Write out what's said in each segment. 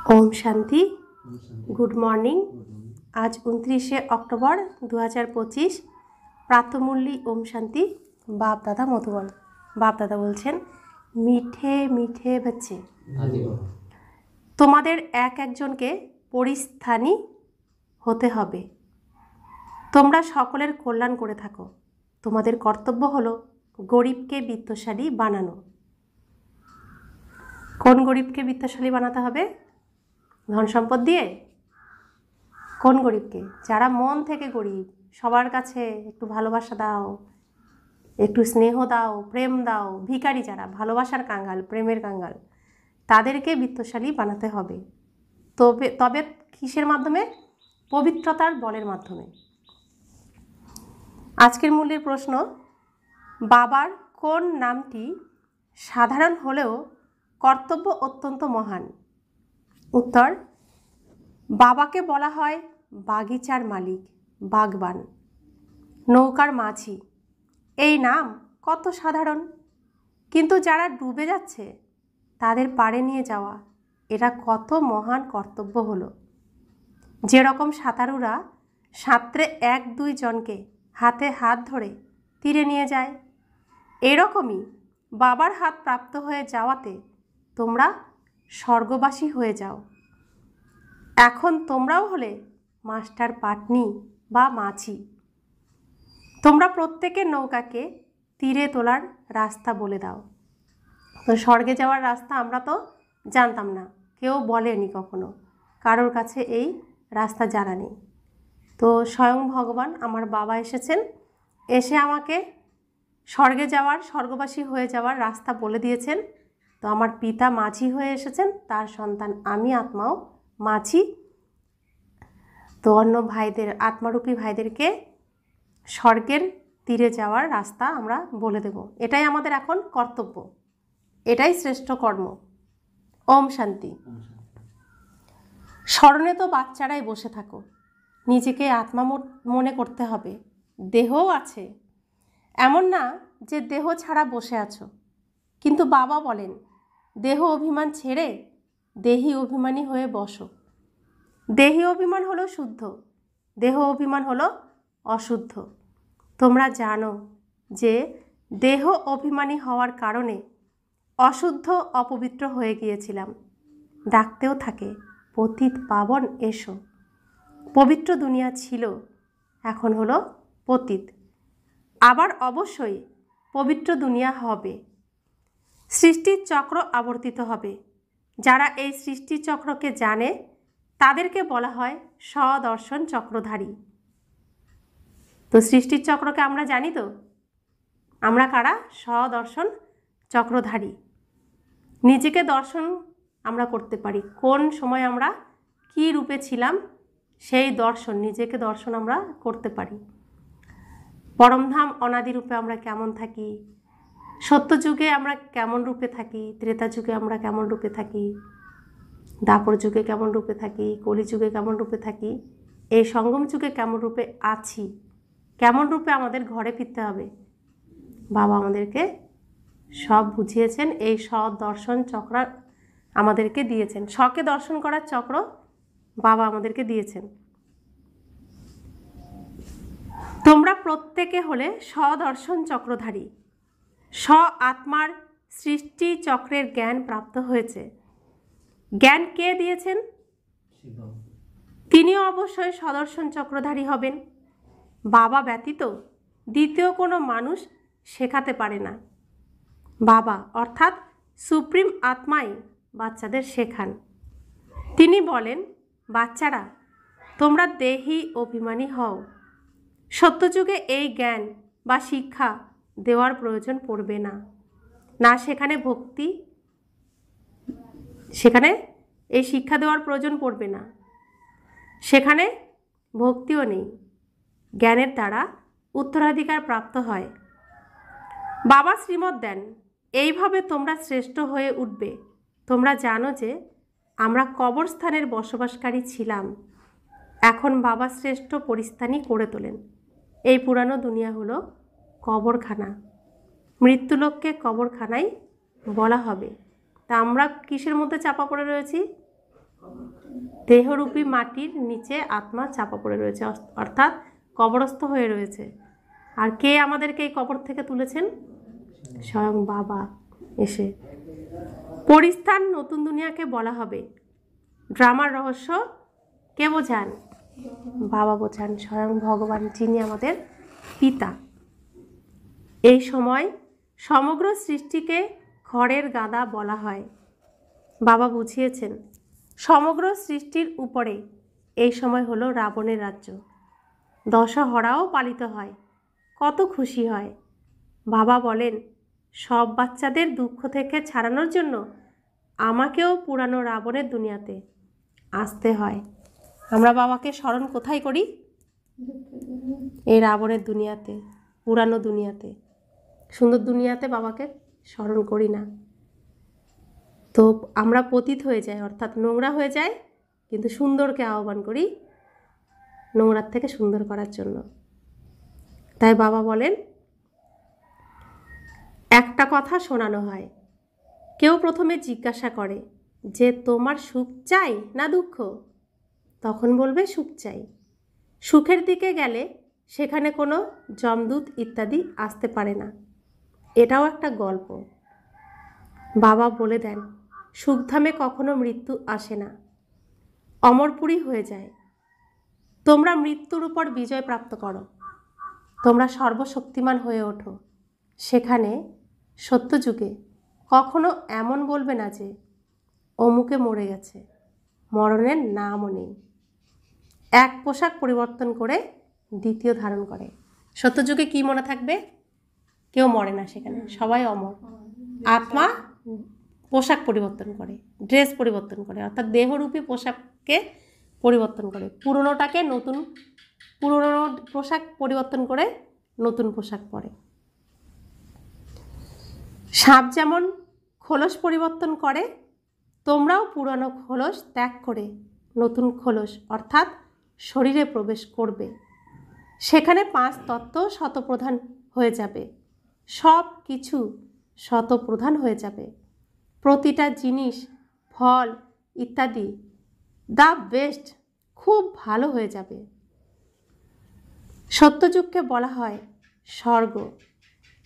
Om Shanti. Good morning. आज 29 October 2025 प्रातःमूल्यी Om Shanti. बाप दादा मधुबन। बाप दादा बोलছেন মিঠে মিঠে बच्चे তোমাদের এক একজনকে পরিস্থানী হতে হবে। তোমরা সকলের কল্যাণ করে থাকো। তোমাদের কর্তব্য হলো গরিবকে বিত্তশালী বানানো। কোন গরিবকে বিত্তশালী বানাতে হবে? ধন সম্পদ দিয়ে? কোন গরিবকে? যারা মন থেকে গরিব, সবার কাছে একটু ভালোবাসা দাও, একটু স্নেহ দাও, প্রেম দাও। ভিখারি যারা ভালোবাসার কাঙ্গাল, প্রেমের কাঙ্গাল, তাদেরকে বিত্তশালী বানাতে হবে। তবে কিসের মাধ্যমে? পবিত্রতার বলের মাধ্যমে। আজকের মূলের প্রশ্ন, বাবার কোন নামটি সাধারণ হলেও কর্তব্য অত্যন্ত মহান? উত্তর, বাবাকে বলা হয় বাগিচার মালিক, বাগবান, নৌকার মাঝি। এই নাম কত সাধারণ, কিন্তু যারা ডুবে যাচ্ছে তাদের পাড়ে নিয়ে যাওয়া, এটা কত মহান কর্তব্য হলো। যেরকম সাঁতারুরা সাঁতরে 1-2 জনকে হাতে হাত ধরে তীরে নিয়ে যায়, এরকমই বাবার হাত প্রাপ্ত হয়ে যাওয়াতে তোমরা স্বর্গবাসী হয়ে যাও। এখন তোমরাও হলে মাস্টার পাটনি বা মাছি। তোমরা প্রত্যেকের নৌকাকে তীরে তোলার রাস্তা বলে দাও। তো স্বর্গে যাওয়ার রাস্তা আমরা তো জানতাম না, কেউ বলেনি কখনো, কারোর কাছে এই রাস্তা জানা নেই। তো স্বয়ং ভগবান আমার বাবা এসেছেন, এসে আমাকে স্বর্গে যাওয়ার, স্বর্গবাসী হয়ে যাওয়ার রাস্তা বলে দিয়েছেন। তো আমার পিতা মাঝি হয়ে এসেছেন, তার সন্তান আমি আত্মাও মাঝি। তো অন্য ভাইদের, আত্মারূপী ভাইদেরকে স্বর্গের তীরে যাওয়ার রাস্তা আমরা বলে দেব। এটাই আমাদের এখন কর্তব্য, এটাই শ্রেষ্ঠ কর্ম। ওম শান্তি। স্মরণে তো বাচ্চারাই বসে থাকো, নিজেকে আত্মা মনে করতে হবে। দেহও আছে, এমন না যে দেহ ছাড়া বসে আছো। কিন্তু বাবা বলেন, দেহ অভিমান ছেড়ে দেহি অভিমানী হয়ে বসো। দেহি অভিমান হলো শুদ্ধ, দেহ অভিমান হলো অশুদ্ধ। তোমরা জানো যে দেহ অভিমানী হওয়ার কারণে অশুদ্ধ, অপবিত্র হয়ে গিয়েছিলাম। ডাকতেও থাকে, পতিত পাবন এসো। পবিত্র দুনিয়া ছিল, এখন হলো পতিত। আবার অবশ্যই পবিত্র দুনিয়া হবে। সৃষ্টির চক্র আবর্তিত হবে। যারা এই সৃষ্টির চক্রকে জানে তাদেরকে বলা হয় স্বদর্শন চক্রধারী। তো সৃষ্টির চক্রকে আমরা জানি তো, আমরা কারা? স্বদর্শন চক্রধারী। নিজেকে দর্শন আমরা করতে পারি, কোন সময় আমরা কি রূপে ছিলাম সেই দর্শন, নিজেকে দর্শন আমরা করতে পারি। পরমধাম অনাদি রূপে আমরা কেমন থাকি, সত্যযুগে আমরা কেমন রূপে থাকি, ত্রেতা যুগে আমরা কেমন রূপে থাকি, দাপর যুগে কেমন রূপে থাকি, কলিযুগে কেমন রূপে থাকি, এই সঙ্গম যুগে কেমন রূপে আছি, কেমন রূপে আমাদের ঘরে ফিরতে হবে, বাবা আমাদেরকে সব বুঝিয়েছেন। এই দর্শন চক্র আমাদেরকে দিয়েছেন, স্বকে দর্শন করার চক্র বাবা আমাদেরকে দিয়েছেন। তোমরা প্রত্যেকে হলে স্বদর্শন চক্রধারী। স্ব আত্মার সৃষ্টি চক্রের জ্ঞান প্রাপ্ত হয়েছে। জ্ঞান কে দিয়েছেন? তিনিও অবশ্যই স্বদর্শন চক্রধারী হবেন। বাবা ব্যতীত দ্বিতীয় কোনো মানুষ শেখাতে পারে না। বাবা অর্থাৎ সুপ্রিম আত্মাই বাচ্চাদের শেখান। তিনি বলেন, বাচ্চারা তোমরা দেহি অভিমানী হও। সত্যযুগে এই জ্ঞান বা শিক্ষা দেওয়ার প্রয়োজন পড়বে না। না সেখানে ভক্তি, সেখানে এই শিক্ষা দেওয়ার প্রয়োজন পড়বে না, সেখানে ভক্তিও নেই। জ্ঞানের দ্বারা উত্তরাধিকার প্রাপ্ত হয়। বাবা শ্রীমত দেন, এইভাবে তোমরা শ্রেষ্ঠ হয়ে উঠবে। তোমরা জানো যে আমরা কবরস্থানের বসবাসকারী ছিলাম, এখন বাবা শ্রেষ্ঠ পরিস্থানী করে তোলেন। এই পুরানো দুনিয়া হলো কবরখানা, মৃত্যুলোককে কবরখানাই বলা হবে। তা আমরা কিসের মধ্যে চাপা পড়ে রয়েছি? দেহরূপী মাটির নিচে আত্মা চাপা পড়ে রয়েছে, অর্থাৎ কবরস্থ হয়ে রয়েছে। আর কে আমাদেরকে এই কবর থেকে তুলেছেন? স্বয়ং বাবা এসে। পরিস্থান নতুন দুনিয়াকে বলা হবে। ড্রামার রহস্য কে বোঝান? বাবা বোঝান, স্বয়ং ভগবান, যিনি আমাদের পিতা। এই সময় সমগ্র সৃষ্টিকে খড়ের গাদা বলা হয়। বাবা বুঝিয়েছেন সমগ্র সৃষ্টির উপরে এই সময় হলো রাবণের রাজ্য। দশহরাও পালিত হয়, কত খুশি হয়। বাবা বলেন সব বাচ্চাদের দুঃখ থেকে ছাড়ানোর জন্য আমাকেও পুরানো রাবণের দুনিয়াতে আসতে হয়। আমরা বাবাকে স্মরণ কোথায় করি? এই রাবণের দুনিয়াতে, পুরানো দুনিয়াতে। সুন্দর দুনিয়াতে বাবাকে স্মরণ করি না। তো আমরা পতিত হয়ে যাই, অর্থাৎ নোংরা হয়ে যায়, কিন্তু সুন্দরকে আহ্বান করি নোংরার থেকে সুন্দর করার জন্য। তাই বাবা বলেন একটা কথা শোনানো হয়। কেউ প্রথমে জিজ্ঞাসা করে যে তোমার সুখ চাই না দুঃখ? তখন বলবে সুখ চাই। সুখের দিকে গেলে সেখানে কোনো যমদূত ইত্যাদি আসতে পারে না। এটাও একটা গল্প। বাবা বলে দেন সুখধামে কখনো মৃত্যু আসে না, অমরপুরী হয়ে যায়। তোমরা মৃত্যুর উপর বিজয় প্রাপ্ত করো, তোমরা সর্বশক্তিমান হয়ে ওঠো। সেখানে সত্যযুগে কখনো এমন বলবে না যে অমুকে মরে গেছে, মরণের নামও নেই। এক পোশাক পরিবর্তন করে দ্বিতীয় ধারণ করে। সত্যযুগে কি মনে থাকবে? কেউ মরে না, সেখানে সবাই অমর। আত্মা পোশাক পরিবর্তন করে, ড্রেস পরিবর্তন করে, অর্থাৎ দেহরূপী পোশাককে পরিবর্তন করে। পুরনোটাকে নতুন, পুরনো পোশাক পরিবর্তন করে নতুন পোশাক পরে। সাপ যেমন খোলস পরিবর্তন করে, তোমরাও পুরনো খোলস ত্যাগ করে নতুন খোলস অর্থাৎ শরীরে প্রবেশ করবে। সেখানে 5 তত্ত্ব শতপ্রধান হয়ে যাবে, সব কিছু শতপ্রধান হয়ে যাবে। প্রতিটা জিনিস, ফল ইত্যাদি দ্য বেস্ট, খুব ভালো হয়ে যাবে। সত্যযুগকে বলা হয় স্বর্গ।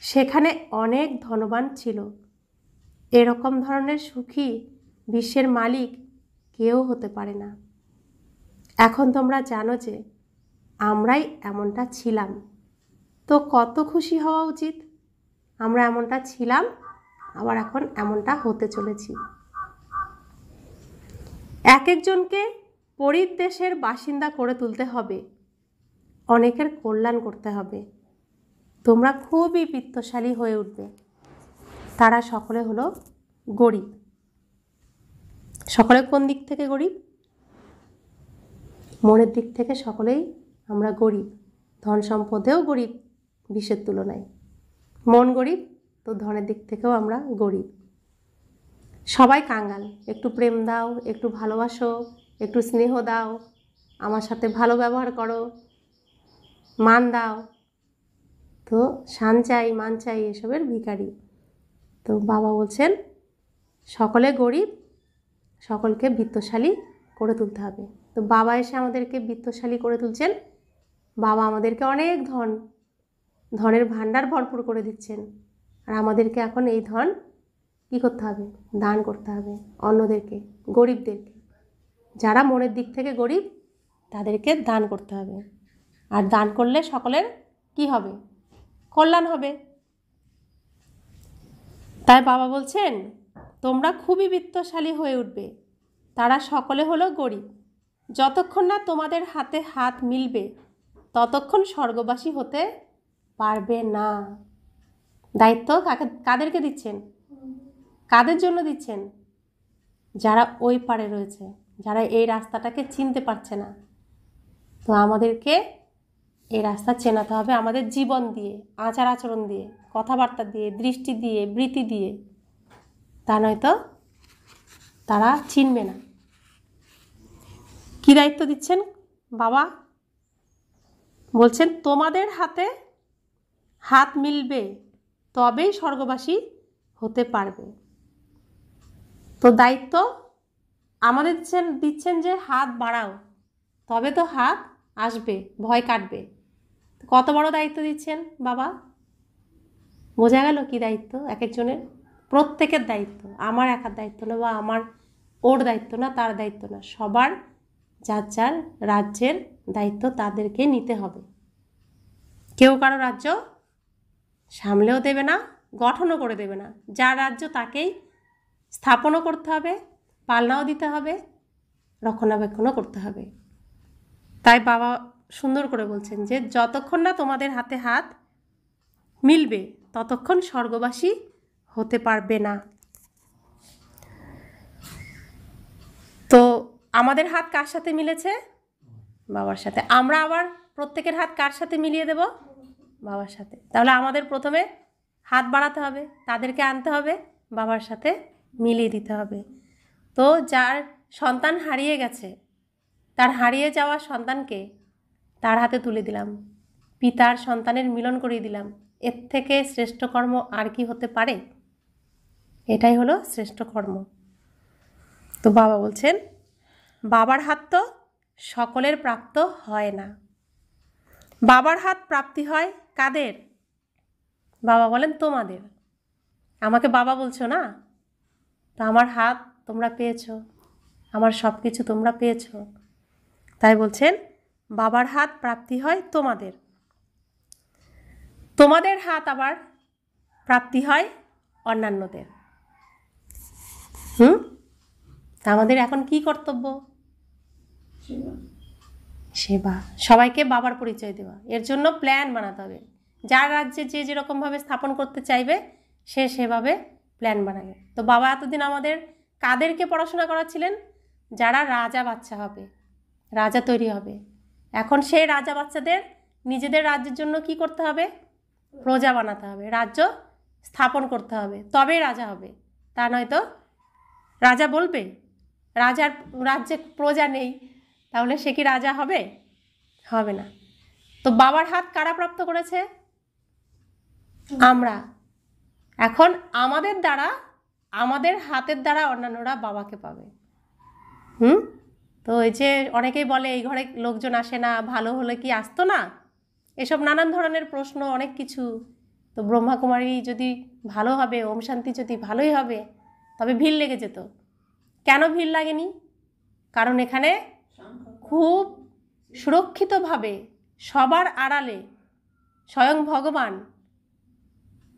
সেখানে অনেক ধনবান ছিল। এরকম ধরনের সুখী বিশ্বের মালিক কেউ হতে পারে না। এখন তোমরা জানো যে আমরাই এমনটা ছিলাম, তো কত খুশি হওয়া উচিত। আমরা এমনটা ছিলাম, আবার এখন এমনটা হতে চলেছি। এক একজনকে পরিদেশের বাসিন্দা করে তুলতে হবে, অনেকের কল্যাণ করতে হবে। তোমরা খুবই বিত্তশালী হয়ে উঠবে। তারা সকলে হলো গরিব। সকলে কোন দিক থেকে গরিব? মনের দিক থেকে সকলেই আমরা গরিব। ধন সম্পদেও গরিব বিশ্বের তুলনায়। মন গরিব, তো ধনের দিক থেকেও আমরা গরিব। সবাই কাঙ্গাল। একটু প্রেম দাও, একটু ভালোবাসো, একটু স্নেহ দাও, আমার সাথে ভালো ব্যবহার করো, মান দাও। তো শান চাই, মান চাই, এসবের ভিখারি। তো বাবা বলছেন সকলে গরিব, সকলকে বিত্তশালী করে তুলতে হবে। তো বাবা এসে আমাদেরকে বিত্তশালী করে তুলছেন। বাবা আমাদেরকে অনেক ধনের ভাণ্ডার ভরপুর করে দিচ্ছেন। আর আমাদেরকে এখন এই ধন কী করতে হবে? দান করতে হবে অন্যদেরকে, গরিবদেরকে। যারা মনের দিক থেকে গরিব তাদেরকে দান করতে হবে। আর দান করলে সকলের কি হবে? কল্যাণ হবে। তাই বাবা বলছেন তোমরা খুবই বিত্তশালী হয়ে উঠবে। তারা সকলে হলো গরিব। যতক্ষণ না তোমাদের হাতে হাত মিলবে ততক্ষণ স্বর্গবাসী হতে পারবে না। দায়িত্ব কাদেরকে দিচ্ছেন? কাদের জন্য দিচ্ছেন? যারা ওই পারে রয়েছে, যারা এই রাস্তাটাকে চিনতে পারছে না। তো আমাদেরকে এই রাস্তা চেনাতে হবে আমাদের জীবন দিয়ে, আচার আচরণ দিয়ে, কথাবার্তা দিয়ে, দৃষ্টি দিয়ে, বৃত্তি দিয়ে। তা নয়তো তারা চিনবে না। কি দায়িত্ব দিচ্ছেন বাবা? বলছেন তোমাদের হাতে হাত মিলবে তবেই স্বর্গবাসী হতে পারবে। তো দায়িত্ব আমাদের দিচ্ছেন যে হাত বাড়াও, তবে তো হাত আসবে, ভয় কাটবে। কত বড় দায়িত্ব দিচ্ছেন বাবা, বোঝা গেল কি দায়িত্ব এক একজনের, প্রত্যেকের দায়িত্ব, আমার একার দায়িত্ব না, বা আমার ওর দায়িত্ব না, তার দায়িত্ব না, সবার যার যার রাজ্যের দায়িত্ব তাদেরকে নিতে হবে। কেউ কারো রাজ্য সামলেও দেবে না, গঠনও করে দেবে না। যার রাজ্য তাকেই স্থাপনও করতে হবে, পালনাও দিতে হবে, রক্ষণাবেক্ষণও করতে হবে। তাই বাবা সুন্দর করে বলছেন যে যতক্ষণ না তোমাদের হাতে হাত মিলবে ততক্ষণ স্বর্গবাসী হতে পারবে না। তো আমাদের হাত কার সাথে মিলেছে? বাবার সাথে। আমরা আবার প্রত্যেকের হাত কার সাথে মিলিয়ে দেব? বাবার সাথে। তাহলে আমাদের প্রথমে হাত বাড়াতে হবে, তাদেরকে আনতে হবে, বাবার সাথে মিলিয়ে দিতে হবে। তো যার সন্তান হারিয়ে গেছে, তার হারিয়ে যাওয়া সন্তানকে তার হাতে তুলে দিলাম, পিতার সন্তানের মিলন করিয়ে দিলাম। এর থেকে শ্রেষ্ঠ কর্ম আর কি হতে পারে? এটাই হলো শ্রেষ্ঠ কর্ম। তো বাবা বলছেন বাবার হাত তো সকলের প্রাপ্ত হয় না। বাবার হাত প্রাপ্তি হয় কাদের? বাবা বলেন তোমাদের। আমাকে বাবা বলছো না, তো আমার হাত তোমরা পেয়েছো, আমার সব কিছু তোমরা পেয়েছো। তাই বলছেন বাবার হাত প্রাপ্তি হয় তোমাদের। তোমাদের হাত আবার প্রাপ্তি হয় অন্যান্যদের। তা আমাদের এখন কি কর্তব্য? সেবা। সবাইকে বাবার পরিচয় দেওয়া। এর জন্য প্ল্যান বানাতে হবে। যার রাজ্যে যে যেরকমভাবে স্থাপন করতে চাইবে সে সেভাবে প্ল্যান বানাবে। তো বাবা এতদিন আমাদের কাদেরকে পড়াশোনা করাচ্ছিলেন? যারা রাজা বাচ্চা হবে, রাজা তৈরি হবে। এখন সেই রাজা বাচ্চাদের নিজেদের রাজ্যের জন্য কি করতে হবে? প্রজা বানাতে হবে, রাজ্য স্থাপন করতে হবে, তবেই রাজা হবে। তা নয়তো রাজা বলবে, রাজার রাজ্যে প্রজা নেই, তাহলে সে কি রাজা হবে? হবে না। তো বাবার হাত কারা প্রাপ্ত করেছে? আমরা। এখন আমাদের দ্বারা, আমাদের হাতের দ্বারা অন্যান্যরা বাবাকে পাবে। তো এই যে অনেকেই বলে এই ঘরে লোকজন আসে না, ভালো হলে কি আসতো না, এসব নানান ধরনের প্রশ্ন, অনেক কিছু। তো ব্রহ্মাকুমারী যদি ভালো হবে, ওম শান্তি যদি ভালোই হবে, তবে ভিড় লেগে যেত। কেন ভিড় লাগেনি? কারণ এখানে খুব সুরক্ষিতভাবে সবার আড়ালে স্বয়ং ভগবান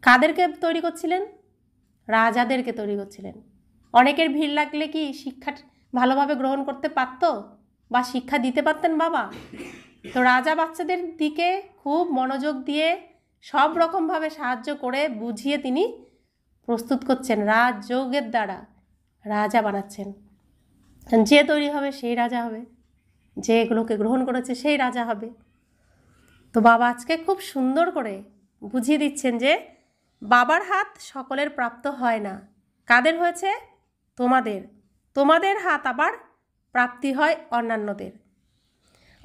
কাদেরকে তৈরি করছিলেন? রাজাদেরকে তৈরি করছিলেন। অনেকের ভিড় লাগলে কি শিক্ষা ভালোভাবে গ্রহণ করতে পারত, বা শিক্ষা দিতে পারতেন বাবা? তো রাজা বাচ্চাদের দিকে খুব মনোযোগ দিয়ে সব রকমভাবে সাহায্য করে বুঝিয়ে তিনি প্রস্তুত করছেন, রাজযোগের দ্বারা রাজা বানাচ্ছেন। যে তৈরি হবে সেই রাজা হবে, যে এগুলোকে গ্রহণ করেছে সেই রাজা হবে। তো বাবা আজকে খুব সুন্দর করে বুঝিয়ে দিচ্ছেন যে বাবার হাত সকলের প্রাপ্ত হয় না। কাদের হয়েছে? তোমাদের। তোমাদের হাত আবার প্রাপ্তি হয় অন্যান্যদের।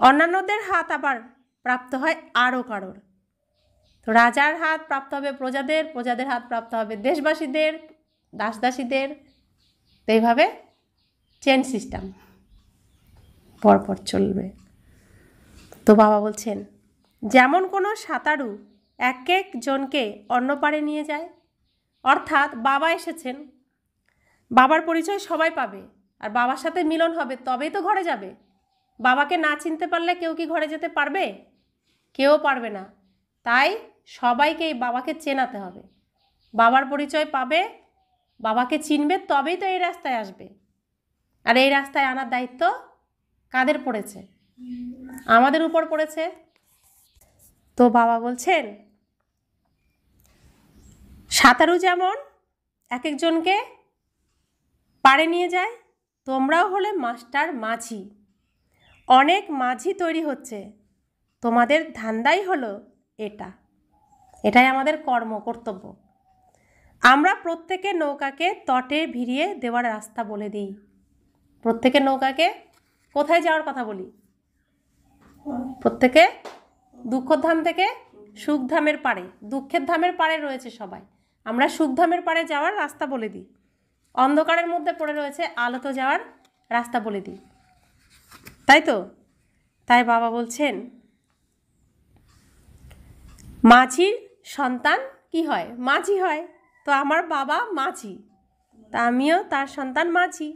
অন্যান্যদের হাত আবার প্রাপ্ত হয় আরও কারোর। তো রাজার হাত প্রাপ্ত হবে প্রজাদের, প্রজাদের হাত প্রাপ্ত হবে দেশবাসীদের, দাসদাসীদের। তো এইভাবে চেন সিস্টেম পরপর চলবে। তো বাবা বলছেন যেমন কোনো সাঁতারু এক একজনকে অন্য পারে নিয়ে যায়, অর্থাৎ বাবা এসেছেন, বাবার পরিচয় সবাই পাবে, আর বাবার সাথে মিলন হবে, তবেই তো ঘরে যাবে। বাবাকে না চিনতে পারলে কেউ কি ঘরে যেতে পারবে? কেউ পারবে না। তাই সবাইকেই বাবাকে চেনাতে হবে, বাবার পরিচয় পাবে, বাবাকে চিনবে, তবেই তো এই রাস্তায় আসবে। আর এই রাস্তায় আনার দায়িত্ব কাদের পড়েছে? আমাদের উপর পড়েছে। তো বাবা বলছেন সাঁতারু যেমন এক একজনকে পাড়ে নিয়ে যায়, তোমরাও হলে মাস্টার মাঝি। অনেক মাঝি তৈরি হচ্ছে, তোমাদের ধান্দাই হলো এটা। এটাই আমাদের কর্তব্য। আমরা প্রত্যেকের নৌকাকে তটে ভিড়িয়ে দেওয়ার রাস্তা বলে দিই। প্রত্যেকের নৌকাকে কোথায় যাওয়ার কথা বলি? প্রত্যেকে দুঃখধাম থেকে সুখধামের পাড়ে, দুঃখের ধামের পাড়ে রয়েছে সবাই, আমরা সুখধামের পাড়ে যাওয়ার রাস্তা বলে দিই। অন্ধকারের মধ্যে পড়ে রয়েছে, আলোতে যাওয়ার রাস্তা বলে দিই, তাই তো? তাই বাবা বলছেন মাঝির সন্তান কি হয়? মাঝি হয়। তো আমার বাবা মাঝি, তা আমিও তার সন্তান মাঝি।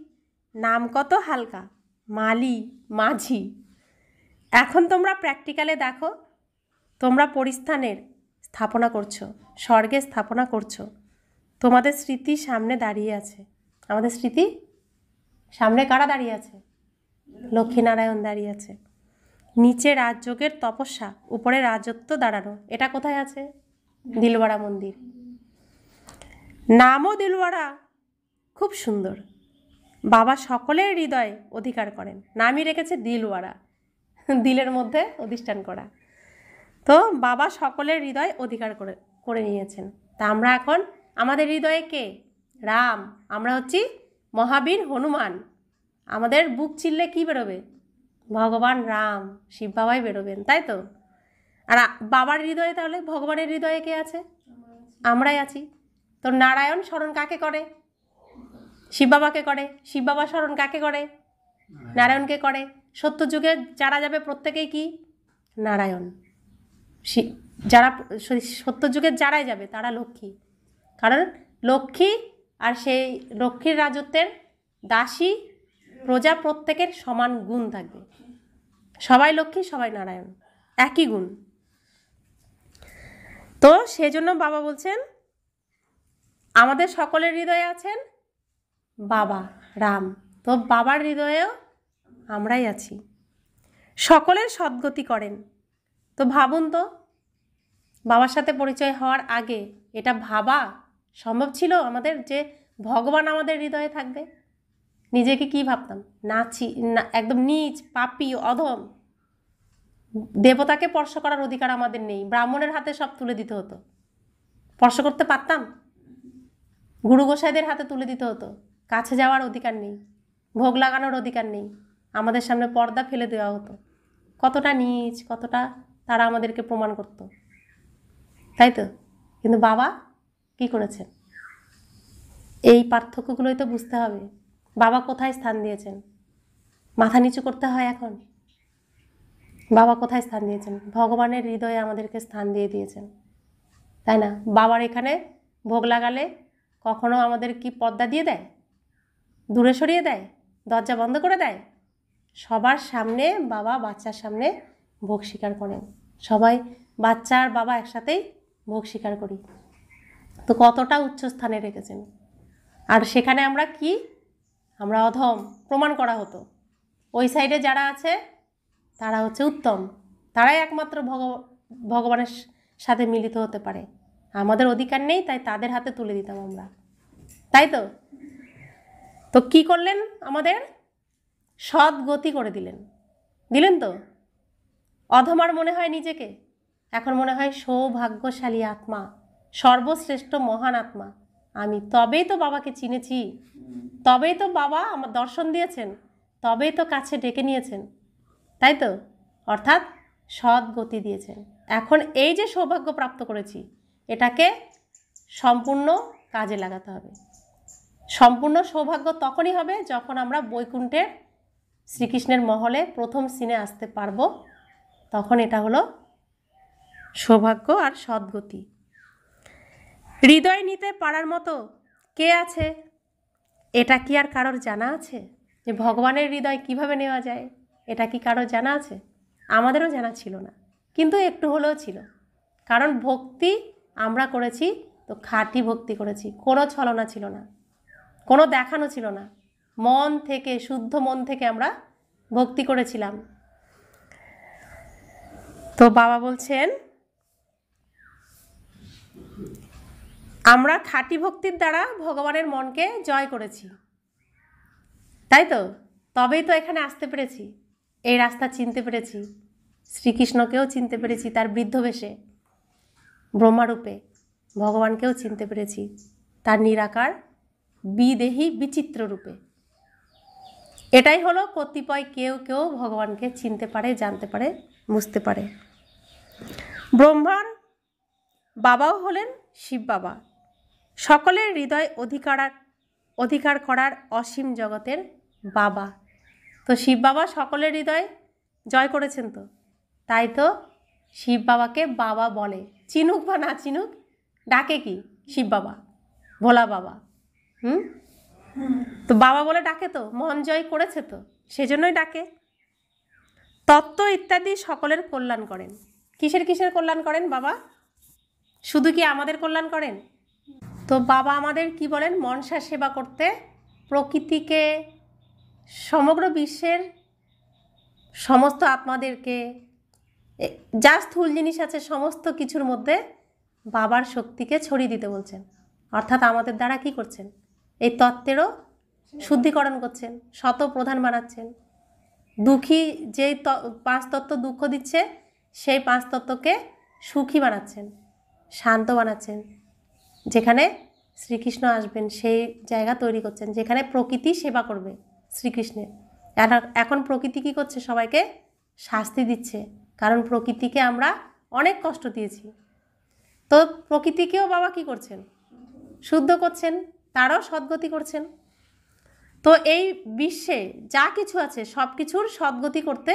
নাম কত হালকা, মালি, মাঝি। এখন তোমরা প্র্যাকটিক্যালে দেখো, তোমরা পরিস্থানের স্থাপনা করছো, স্বর্গের স্থাপনা করছো। তোমাদের স্মৃতি সামনে দাঁড়িয়ে আছে। আমাদের স্মৃতি সামনে কারা দাঁড়িয়ে আছে? লক্ষ্মীনারায়ণ দাঁড়িয়ে আছে। নিচে রাজযোগের তপস্যা, উপরে রাজত্ব দাঁড়ানো। এটা কোথায় আছে? দিলওয়াড়া মন্দির। নামও দিলওয়াড়া, খুব সুন্দর। বাবা সকলের হৃদয়ে অধিকার করেন, নামই রেখেছে দিলওয়াড়া, দিলের মধ্যে অধিষ্ঠান করা। তো বাবা সকলের হৃদয় অধিকার করে নিয়েছেন। তা আমরা এখন, আমাদের হৃদয়ে কে? রাম। আমরা হচ্ছি মহাবীর হনুমান। আমাদের বুক চিল্লে কি বেরোবে? ভগবান রাম, শিব বাবাই বেরোবেন, তাই তো? আর বাবার হৃদয়ে, তাহলে ভগবানের হৃদয়ে কে আছে? আমরাই আছি। তো নারায়ণ স্মরণ কাকে করে? শিব বাবাকে করে। শিব বাবা স্মরণ কাকে করে? নারায়ণকে করে। সত্যযুগে যারা যাবে প্রত্যেকেই কি? নারায়ণ। যারা সত্যযুগের যারাই যাবে তারা লক্ষ্মী, কারণ লক্ষ্মী আর সেই লক্ষ্মীর রাজত্বের দাসী প্রজা প্রত্যেকের সমান গুণ থাকবে। সবাই লক্ষ্মী, সবাই নারায়ণ, একই গুণ। তো সেজন্য বাবা বলছেন আমাদের সকলের হৃদয়ে আছেন বাবা রাম। তো বাবার হৃদয়েও আমরাই আছি। সকলের সদ্গতি করেন। তো ভাবুন তো, বাবার সাথে পরিচয় হওয়ার আগে এটা ভাবা সম্ভব ছিল আমাদের যে ভগবান আমাদের হৃদয়ে থাকবে? নিজেকে কি ভাবতাম? একদম নীচ, পাপী, অধম। দেবতাকে স্পর্শ করার অধিকার আমাদের নেই, ব্রাহ্মণের হাতে সব তুলে দিতে হতো। স্পর্শ করতে পারতাম? গুরু গোসাইদের হাতে তুলে দিতে হতো। কাছে যাওয়ার অধিকার নেই, ভোগ লাগানোর অধিকার নেই, আমাদের সামনে পর্দা ফেলে দেওয়া হতো। কতটা নীচ, কতটা তারা আমাদেরকে প্রমাণ করত, তাই তো? কিন্তু বাবা কি করেছেন? এই পার্থক্যগুলোই তো বুঝতে হবে। বাবা কোথায় স্থান দিয়েছেন? মাথা নিচু করতে হয় এখন। বাবা কোথায় স্থান দিয়েছেন? ভগবানের হৃদয়ে আমাদেরকে স্থান দিয়ে দিয়েছেন, তাই না? বাবার এখানে ভোগ লাগালে কখনো আমাদের কি পর্দা দিয়ে দেয়? দূরে সরিয়ে দেয়? দরজা বন্ধ করে দেয়? সবার সামনে বাবা বাচ্চার সামনে ভোগ স্বীকার করেন। সবাই বাচ্চা আর বাবা একসাথেই ভোগ স্বীকার করি। তো কতটা উচ্চ স্থানে রেখেছেন। আর সেখানে আমরা কি? আমরা অধম, প্রমাণ করা হতো। ওই সাইডে যারা আছে তারা হচ্ছে উত্তম, তারাই একমাত্র ভগবানের সাথে মিলিত হতে পারে। আমাদের অধিকার নেই, তাই তাদের হাতে তুলে দিতাম আমরা, তাই তো? তো কি করলেন? আমাদের সদ্গতি করে দিলেন তো? অধমার মনে হয় নিজেকে, এখন মনে হয় সৌভাগ্যশালী আত্মা, সর্বশ্রেষ্ঠ মহান আত্মা আমি। তবেই তো বাবাকে চিনেছি, তবেই তো বাবা আমার দর্শন দিয়েছেন, তবেই তো কাছে ডেকে নিয়েছেন, তাই তো? অর্থাৎ সদ্গতি দিয়েছেন। এখন এই যে সৌভাগ্য প্রাপ্ত করেছি, এটাকে সম্পূর্ণ কাজে লাগাতে হবে। সম্পূর্ণ সৌভাগ্য তখনই হবে যখন আমরা বৈকুণ্ঠের শ্রীকৃষ্ণের মহলে প্রথম সিনে আসতে পারবো। তখন এটা হলো সৌভাগ্য আর সদ্গতি। হৃদয় নিতে পারার মতো কে আছে? এটা কি আর কারোর জানা আছে যে ভগবানের হৃদয় কিভাবে নেওয়া যায়? এটা কি কারোর জানা আছে? আমাদেরও জানা ছিল না, কিন্তু একটু হলেও ছিল। কারণ ভক্তি আমরা করেছি তো খাঁটি ভক্তি করেছি, কোনো ছলনা ছিল না, কোনো দেখানো ছিল না। মন থেকে, শুদ্ধ মন থেকে আমরা ভক্তি করেছিলাম। তো বাবা বলছেন আমরা খাঁটি ভক্তির দ্বারা ভগবানের মনকে জয় করেছি, তাই তো? তবেই তো এখানে আসতে পেরেছি, এই রাস্তা চিনতে পেরেছি, শ্রীকৃষ্ণকেও চিনতে পেরেছি তার বৃদ্ধ বেশে, ব্রহ্মারূপে ভগবানকেও চিনতে পেরেছি তার নিরাকার বিদেহী বিচিত্র রূপে। এটাই হলো কতিপয় কেউ কেউ ভগবানকে চিনতে পারে, জানতে পারে, বুঝতে পারে। ব্রহ্মার বাবাও হলেন শিব বাবা, সকলের হৃদয় অধিকার করার অসীম জগতের বাবা। তো শিব বাবা সকলের হৃদয় জয় করেছেন, তো তাই তো শিব বাবাকে বাবা বলে, চিনুক বা না চিনুক ডাকে কি শিব বাবা, ভোলা বাবা। তো বাবা বলে ডাকে, তো মন জয় করেছে, তো সেজন্যই ডাকে। তত্ত্ব ইত্যাদি সকলের কল্যাণ করেন। কিসের কিসের কল্যাণ করেন বাবা? শুধু কি আমাদের কল্যাণ করেন? তো বাবা আমাদের কি বলেন? মনসা সেবা করতে, প্রকৃতিকে, সমগ্র বিশ্বের সমস্ত আত্মাদেরকে, যা স্থূল জিনিস আছে সমস্ত কিছুর মধ্যে বাবার শক্তিকে ছড়িয়ে দিতে বলছেন। অর্থাৎ আমাদের দ্বারা কি করছেন? এই তত্ত্বেরও শুদ্ধিকরণ করছেন, শত প্রধান বানাচ্ছেন। দুঃখী যেই 5 তত্ত্ব দুঃখ দিচ্ছে, সেই 5 তত্ত্বকে সুখী বানাচ্ছেন, শান্ত বানাচ্ছেন। যেখানে শ্রীকৃষ্ণ আসবেন সেই জায়গা তৈরি করছেন, যেখানে প্রকৃতি সেবা করবে শ্রীকৃষ্ণের। এখন প্রকৃতি কী করছে? সবাইকে শাস্তি দিচ্ছে, কারণ প্রকৃতিকে আমরা অনেক কষ্ট দিয়েছি। তো প্রকৃতিকেও বাবা কি করছেন? শুদ্ধ করছেন, তারাও সদ্গতি করছেন। তো এই বিশ্বে যা কিছু আছে সব কিছুর সদ্গতি করতে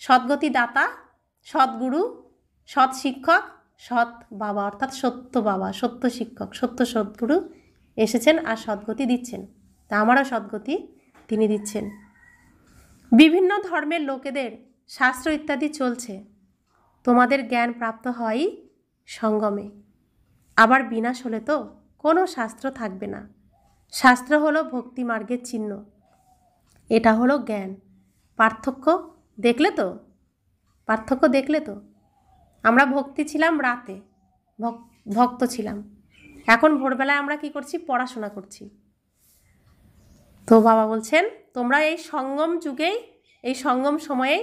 সদ্গতি দাতা, সদ্গুরু, সৎ শিক্ষক, সৎ বাবা অর্থাৎ সত্য বাবা, সত্য শিক্ষক, সত্য সদ্গুরু এসেছেন আর সদ্গতি দিচ্ছেন। তা আমারও সদ্গতি তিনি দিচ্ছেন। বিভিন্ন ধর্মের লোকেদের শাস্ত্র ইত্যাদি চলছে, তোমাদের জ্ঞান প্রাপ্ত হয় সঙ্গমে। আবার বিনাশ হলে তো কোনো শাস্ত্র থাকবে না। শাস্ত্র হলো ভক্তি মার্গের চিহ্ন, এটা হলো জ্ঞান। পার্থক্য দেখলে তো? পার্থক্য দেখলে তো? আমরা ভক্তি ছিলাম রাতে, ভক্ত ছিলাম। এখন ভোরবেলায় আমরা কি করছি? পড়াশোনা করছি। তো বাবা বলছেন তোমরা এই সঙ্গম যুগেই, এই সঙ্গম সময়েই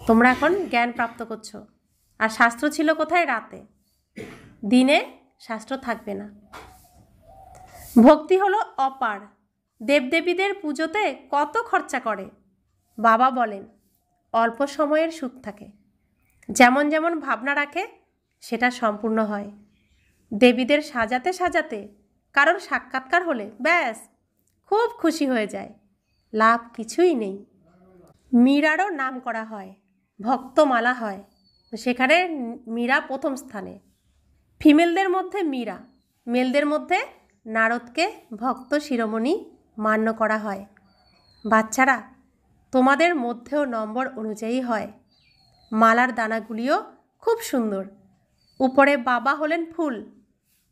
তোমরা এখন জ্ঞান প্রাপ্ত করছো। আর শাস্ত্র ছিল কোথায়? রাতে। দিনে শাস্ত্র থাকবে না। ভক্তি হলো অপার। দেবদেবীদের পুজোতে কত খরচা করে? বাবা বলেন অল্প সময়ের সুখ থাকে, যেমন যেমন ভাবনা রাখে সেটা সম্পূর্ণ হয়। দেবীদের সাজাতে সাজাতে কারোর সাক্ষাৎকার হলে ব্যাস খুব খুশি হয়ে যায়, লাভ কিছুই নেই। মীরারও নাম করা হয়, ভক্তমালা হয়, সেখানে মীরা প্রথম স্থানে। ফিমেলদের মধ্যে মীরা, মেলদের মধ্যে নারদকে ভক্ত শিরোমণি মান্য করা হয়। বাচ্চারা তোমাদের মধ্যেও নম্বর অনুযায়ী হয়। মালার দানাগুলিও খুব সুন্দর। উপরে বাবা হলেন ফুল,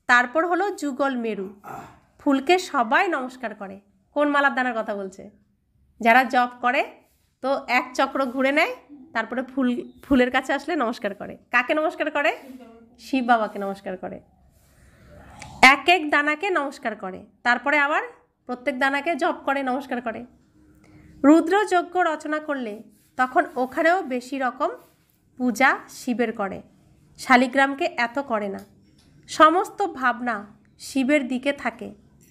তারপর হলো যুগল মেরু। ফুলকে সবাই নমস্কার করে। কোন মালার দানার কথা বলছে? যারা জপ করে তো এক চক্র ঘুরে নেয়, তারপরে ফুলের কাছে আসলে নমস্কার করে। কাকে নমস্কার করে? শিব বাবাকে নমস্কার করে। এক এক দানাকে নমস্কার করে, তারপরে আবার প্রত্যেক দানাকে জপ করে, নমস্কার করে। রুদ্র যজ্ঞ রচনা করলে তখন ওখানেও বেশি রকম পূজা শিবের করে, শালিগ্রামকে এত করে না। সমস্ত ভাবনা শিবের দিকে থাকে,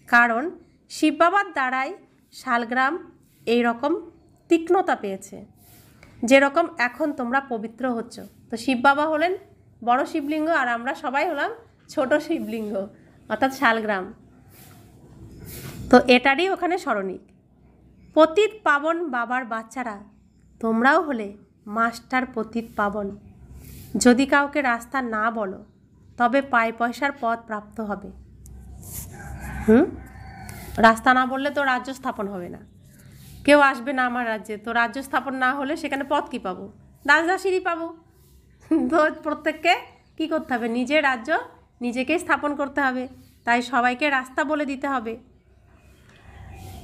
কারণ শিব বাবার দ্বারাই শালগ্রাম এই রকম তীক্ষ্ণতা পেয়েছে, যেরকম এখন তোমরা পবিত্র হচ্ছ। তো শিব বাবা হলেন বড় শিবলিঙ্গ, আর আমরা সবাই হলাম ছোট শিবলিঙ্গ অর্থাৎ শালগ্রাম। তো এটারই ওখানে স্মরণিক। পতিত পাবন বাবার বাচ্চারা তোমরাও হলে মাস্টার পতিত পাবন। যদি কাউকে রাস্তা না বলো তবে পায়ে পয়সার পথ প্রাপ্ত হবে। রাস্তা না বললে তো রাজ্য স্থাপন হবে না, কেউ আসবে না আমার রাজ্যে। তো রাজ্য স্থাপন না হলে সেখানে পথ কী পাবো? রাজদাসীরই পাবো। তো প্রত্যেককে কী করতে হবে? নিজের রাজ্য নিজেকেই স্থাপন করতে হবে, তাই সবাইকে রাস্তা বলে দিতে হবে।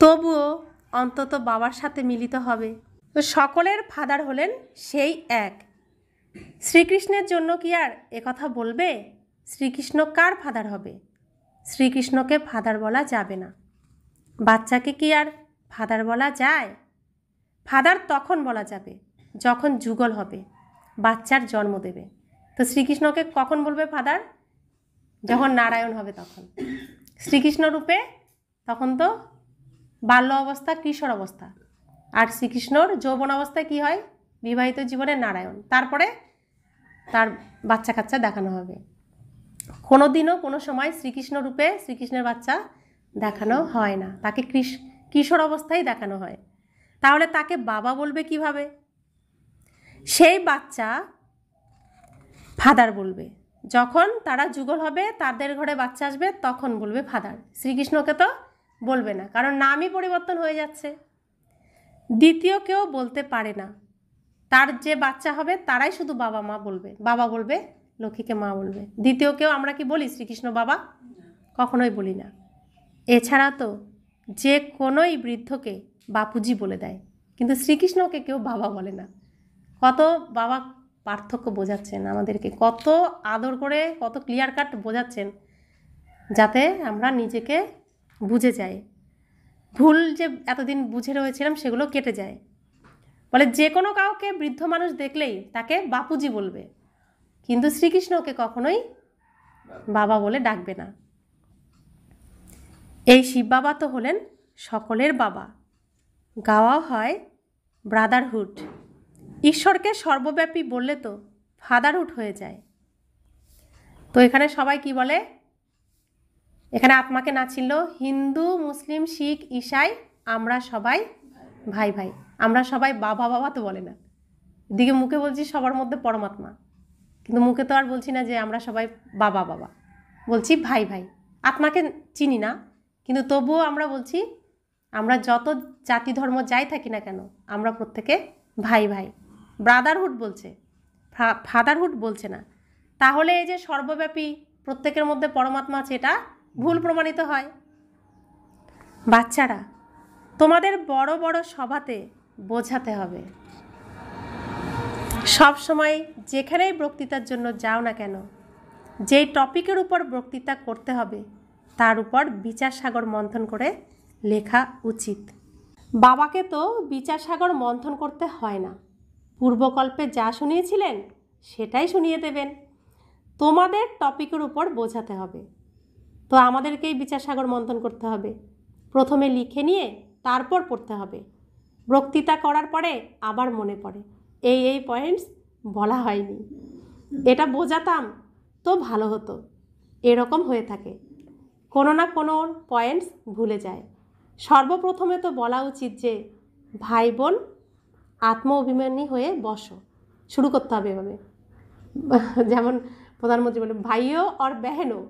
তবুও অন্তত বাবার সাথে মিলিত হবে। তো সকলের ফাদার হলেন সেই এক। শ্রীকৃষ্ণের জন্য কি আর একথা বলবে? শ্রীকৃষ্ণ কার ফাদার হবে? শ্রীকৃষ্ণকে ফাদার বলা যাবে না। বাচ্চাকে কি আর ফাদার বলা যায়? ফাদার তখন বলা যাবে যখন যুগল হবে, বাচ্চার জন্ম দেবে। তো শ্রীকৃষ্ণকে কখন বলবে ফাদার? যখন নারায়ণ হবে তখন। শ্রীকৃষ্ণ রূপে তখন তো বাল্য অবস্থা, কিশোর অবস্থা। আর শ্রীকৃষ্ণর যৌবন অবস্থায় কি হয়? বিবাহিত জীবনে নারায়ণ, তারপরে তার বাচ্চা কাচ্চা দেখানো হবে। কোনো দিনও কোনো সময় শ্রীকৃষ্ণ রূপে শ্রীকৃষ্ণের বাচ্চা দেখানো হয় না, তাকে কিশোর অবস্থায় দেখানো হয়। তাহলে তাকে বাবা বলবে কিভাবে? সেই বাচ্চা ফাদার বলবে। যখন তারা যুগল হবে, তাদের ঘরে বাচ্চা আসবে, তখন বলবে ফাদার। শ্রীকৃষ্ণকে তো বলবে না, কারণ নামই পরিবর্তন হয়ে যাচ্ছে। দ্বিতীয় কেউ বলতে পারে না, তার যে বাচ্চা হবে তারাই শুধু বাবা মা বলবে, বাবা বলবে, লক্ষ্মীকে মা বলবে। দ্বিতীয় কেউ আমরা কি বলি শ্রীকৃষ্ণ বাবা? কখনোই বলি না। এছাড়া তো যে কোনোই বৃদ্ধকে বাপুজি বলে দেয়, কিন্তু শ্রীকৃষ্ণকে কেউ বাবা বলে না। কত বাবা পার্থক্য বোঝাচ্ছেন আমাদেরকে, কত আদর করে, কত ক্লিয়ার কাট বোঝাচ্ছেন, যাতে আমরা নিজেকে বুঝে যাই, ভুল যে এতদিন বুঝে রয়েছিলাম সেগুলো কেটে যায়। বলে যে কোনো কাউকে বৃদ্ধ মানুষ দেখলেই তাকে বাপুজি বলবে, কিন্তু শ্রীকৃষ্ণকে কখনোই বাবা বলে ডাকবে না। এই শিব বাবা তো হলেন সকলের বাবা। গাওয়া হয় ব্রাদারহুড। ঈশ্বরকে সর্বব্যাপী বললে তো ফাদারহুড হয়ে যায়। তো এখানে সবাই কি বলে? এখানে আত্মাকে না ছিল হিন্দু, মুসলিম, শিখ, ঈসাই, আমরা সবাই ভাই ভাই। আমরা সবাই বাবা বাবা তো বলে না। এদিকে মুখে বলছি সবার মধ্যে পরমাত্মা, কিন্তু মুখে তো আর বলছি না যে আমরা সবাই বাবা বাবা, বলছি ভাই ভাই। আত্মাকে চিনি না, কিন্তু তবুও আমরা বলছি আমরা যত জাতি ধর্ম যাই থাকি না কেন, আমরা প্রত্যেকে ভাই ভাই। ব্রাদারহুড বলছে, ফাদারহুড বলছে না। তাহলে এই যে সর্বব্যাপী প্রত্যেকের মধ্যে পরমাত্মা আছে, এটা ভুল প্রমাণিত হয়। বাচ্চারা, তোমাদের বড় বড় সভাতে বোঝাতে হবে, সব সময় যেখানেই বক্তৃতার জন্য যাও না কেন, যেই টপিকের উপর বক্তৃতা করতে হবে তার উপর বিচার সাগর মন্থন করে লেখা উচিত। বাবাকে তো বিচার সাগর মন্থন করতে হয় না, পূর্বকল্পে যা শুনিয়েছিলেন সেটাই শুনিয়ে দেবেন। তোমাদের টপিকের উপর বোঝাতে হবে, তো আমাদেরকেই বিচার সাগর মন্থন করতে হবে। প্রথমে লিখে নিয়ে তারপর পড়তে হবে। বক্তৃতা করার পরে আবার মনে পড়ে এই পয়েন্টস বলা হয়নি, এটা বোঝাতাম তো ভালো হতো, এরকম হয়ে থাকে। কোনো না কোনো পয়েন্টস ভুলে যায়। সর্বপ্রথমে তো বলা উচিত যে ভাই বোন আত্ম অভিমানী হয়ে বসো, শুরু করতে হবে এভাবে। যেমন প্রধানমন্ত্রী বলে ভাইও আর বেহেনও,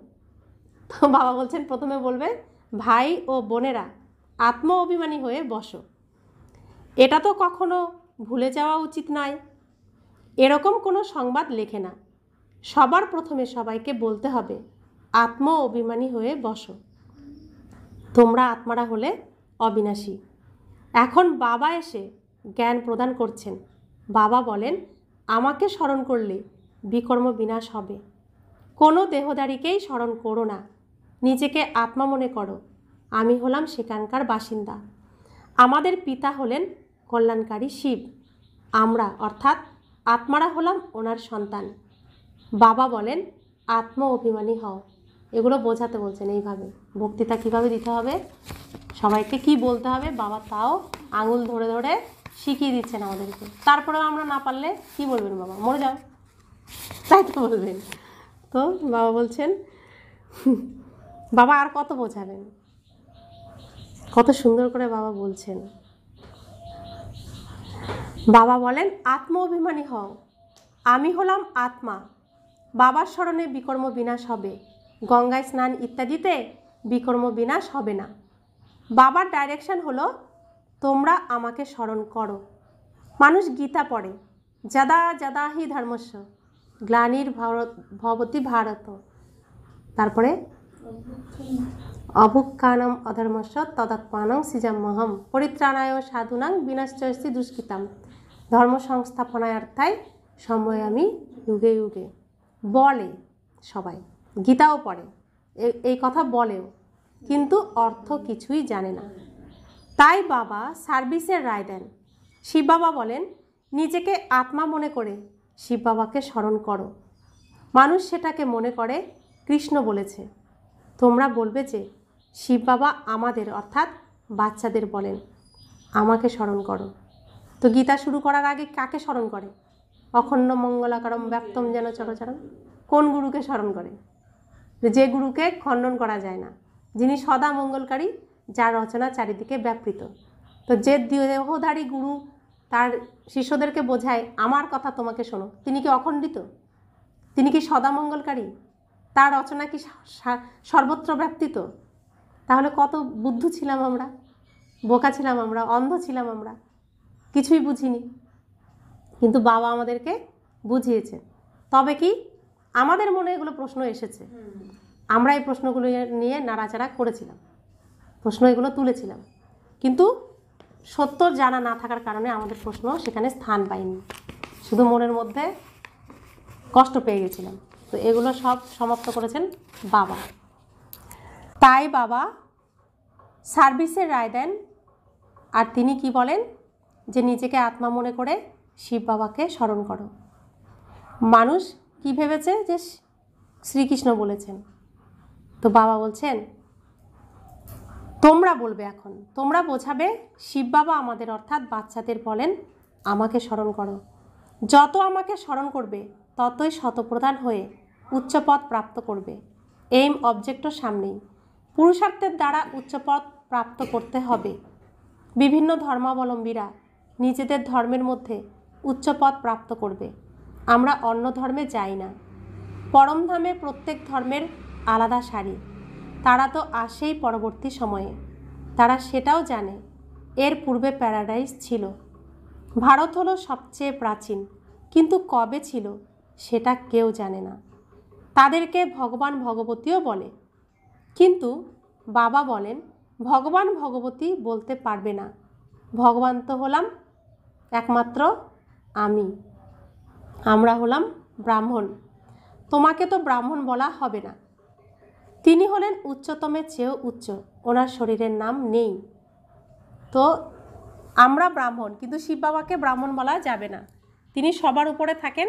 তো বাবা বলছেন প্রথমে বলবে ভাই ও বোনেরা আত্ম অভিমানী হয়ে বসো। এটা তো কখনো ভুলে যাওয়া উচিত নয়। এরকম কোনো সংবাদ লেখে না, সবার প্রথমে সবাইকে বলতে হবে আত্ম অভিমানী হয়ে বসো, তোমরা আত্মারা হলে অবিনাশী। এখন বাবা এসে জ্ঞান প্রদান করছেন। বাবা বলেন আমাকে স্মরণ করলে বিকর্ম বিনাশ হবে। কোনো দেহদারীকেই স্মরণ করো না, নিজেকে আত্মা মনে করো। আমি হলাম সেখানকার বাসিন্দা। আমাদের পিতা হলেন কল্যাণকারী শিব, আমরা অর্থাৎ আত্মারা হলাম ওনার সন্তান। বাবা বলেন আত্ম অভিমানী হও। এগুলো বোঝাতে বলছেন এইভাবে। বক্তৃতা কীভাবে দিতে হবে, সবাইকে কি বলতে হবে, বাবা তাও আঙুল ধরে ধরে শিখিয়ে দিচ্ছেন আমাদেরকে। তারপরেও আমরা না পারলে কি বলবেন? বাবা মরে যাও, তাই তো বলবেন। তো বাবা বলছেন, বাবা আর কত বোঝাবেন, কত সুন্দর করে বাবা বলছেন। বাবা বলেন আত্ম অভিমানী হও, আমি হলাম আত্মা। বাবার স্মরণে বিকর্ম বিনাশ হবে, গঙ্গায় স্নান ইত্যাদিতে বিকর্ম বিনাশ হবে না। বাবার ডাইরেকশন হলো তোমরা আমাকে স্মরণ করো। মানুষ গীতা পড়ে, যদা যদা হি ধর্মস্য গ্লানির ভবতি ভারত, তারপরে অভুক্কানম অধর্মস্য তদাত্মানং সৃজাম্যহম পরিত্রাণায় সাধুনাং বিনাশ্চয়স্তি দুষ্কৃতাম ধর্ম সংস্থাপনায়ার্থায় সময়ামি যুগে যুগে। বলে সবাই, গীতাও পড়ে, এই কথা বলেও, কিন্তু অর্থ কিছুই জানে না। তাই বাবা সার্ভিসের রায় দেন। শিব বাবা বলেন নিজেকে আত্মা মনে করে শিব বাবাকে স্মরণ করো। মানুষ সেটাকে মনে করে কৃষ্ণ বলেছে। তোমরা বলবে যে শিব বাবা আমাদের অর্থাৎ বাচ্চাদের বলেন আমাকে স্মরণ করো। তো গীতা শুরু করার আগে কাকে স্মরণ করে? অখণ্ড মঙ্গলাকারম ব্যক্তম যেন চরচরম। কোন গুরুকে স্মরণ করে? যে গুরুকে খণ্ডন করা যায় না, যিনি সদা মঙ্গলকারী, যার রচনা চারিদিকে ব্যাপৃত। তো যে দেহধারী গুরু তার শিষ্যদেরকে বোঝায় আমার কথা তোমাকে শোনো, তিনি কি অখণ্ডিত? তিনি কি সদামঙ্গলকারী? তার রচনা কি সর্বত্র ব্যাপ্তিত? তাহলে কত বুদ্ধ ছিলাম আমরা, বোকা ছিলাম আমরা, অন্ধ ছিলাম আমরা, কিছুই বুঝিনি। কিন্তু বাবা আমাদেরকে বুঝিয়েছে। তবে কি আমাদের মনে এগুলো প্রশ্ন এসেছে, আমরা এই প্রশ্নগুলো নিয়ে নাড়াচাড়া করেছিলাম, প্রশ্ন এগুলো তুলেছিলাম, কিন্তু সত্য জানা না থাকার কারণে আমাদের প্রশ্ন সেখানে স্থান পায়নি, শুধু মনের মধ্যে কষ্ট পেয়ে গেছিলাম। তো এগুলো সব সমাপ্ত করেছেন বাবা। তাই বাবা সার্ভিসের রায় দেন। আর তিনি কি বলেন যে নিজেকে আত্মা মনে করে শিব বাবাকে স্মরণ করো। মানুষ কি ভেবেছে যে শ্রীকৃষ্ণ বলেছেন, তো বাবা বলছেন তোমরা বলবে, এখন তোমরা বোঝাবে শিব বাবা আমাদের অর্থাৎ বাচ্চাদের বলেন আমাকে স্মরণ করো। যত আমাকে স্মরণ করবে ততই শতপ্রধান হয়ে উচ্চপদ প্রাপ্ত করবে। এইম অবজেক্টও সামনেই, পুরুষার্থের দ্বারা উচ্চপদ প্রাপ্ত করতে হবে। বিভিন্ন ধর্মাবলম্বীরা নিজেদের ধর্মের মধ্যে উচ্চপদ প্রাপ্ত করবে। আমরা অন্য ধর্মে যাই না। পরমধামে প্রত্যেক ধর্মের আলাদা সারি, তারা তো আসেই পরবর্তী সময়ে। তারা সেটাও জানে এর পূর্বে প্যারাডাইস ছিল। ভারত হলো সবচেয়ে প্রাচীন, কিন্তু কবে ছিল সেটা কেউ জানে না। তাদেরকে ভগবান ভগবতীও বলে, কিন্তু বাবা বলেন ভগবান ভগবতী বলতে পারবে না। ভগবান তো হলাম একমাত্র আমি, আমরা হলাম ব্রাহ্মণ। তোমাকে তো ব্রাহ্মণ বলা হবে না। তিনি হলেন উচ্চতমের চেয়েও উচ্চ, ওনার শরীরের নাম নেই। তো আমরা ব্রাহ্মণ, কিন্তু শিব বাবাকে ব্রাহ্মণ বলা যাবে না। তিনি সবার উপরে থাকেন,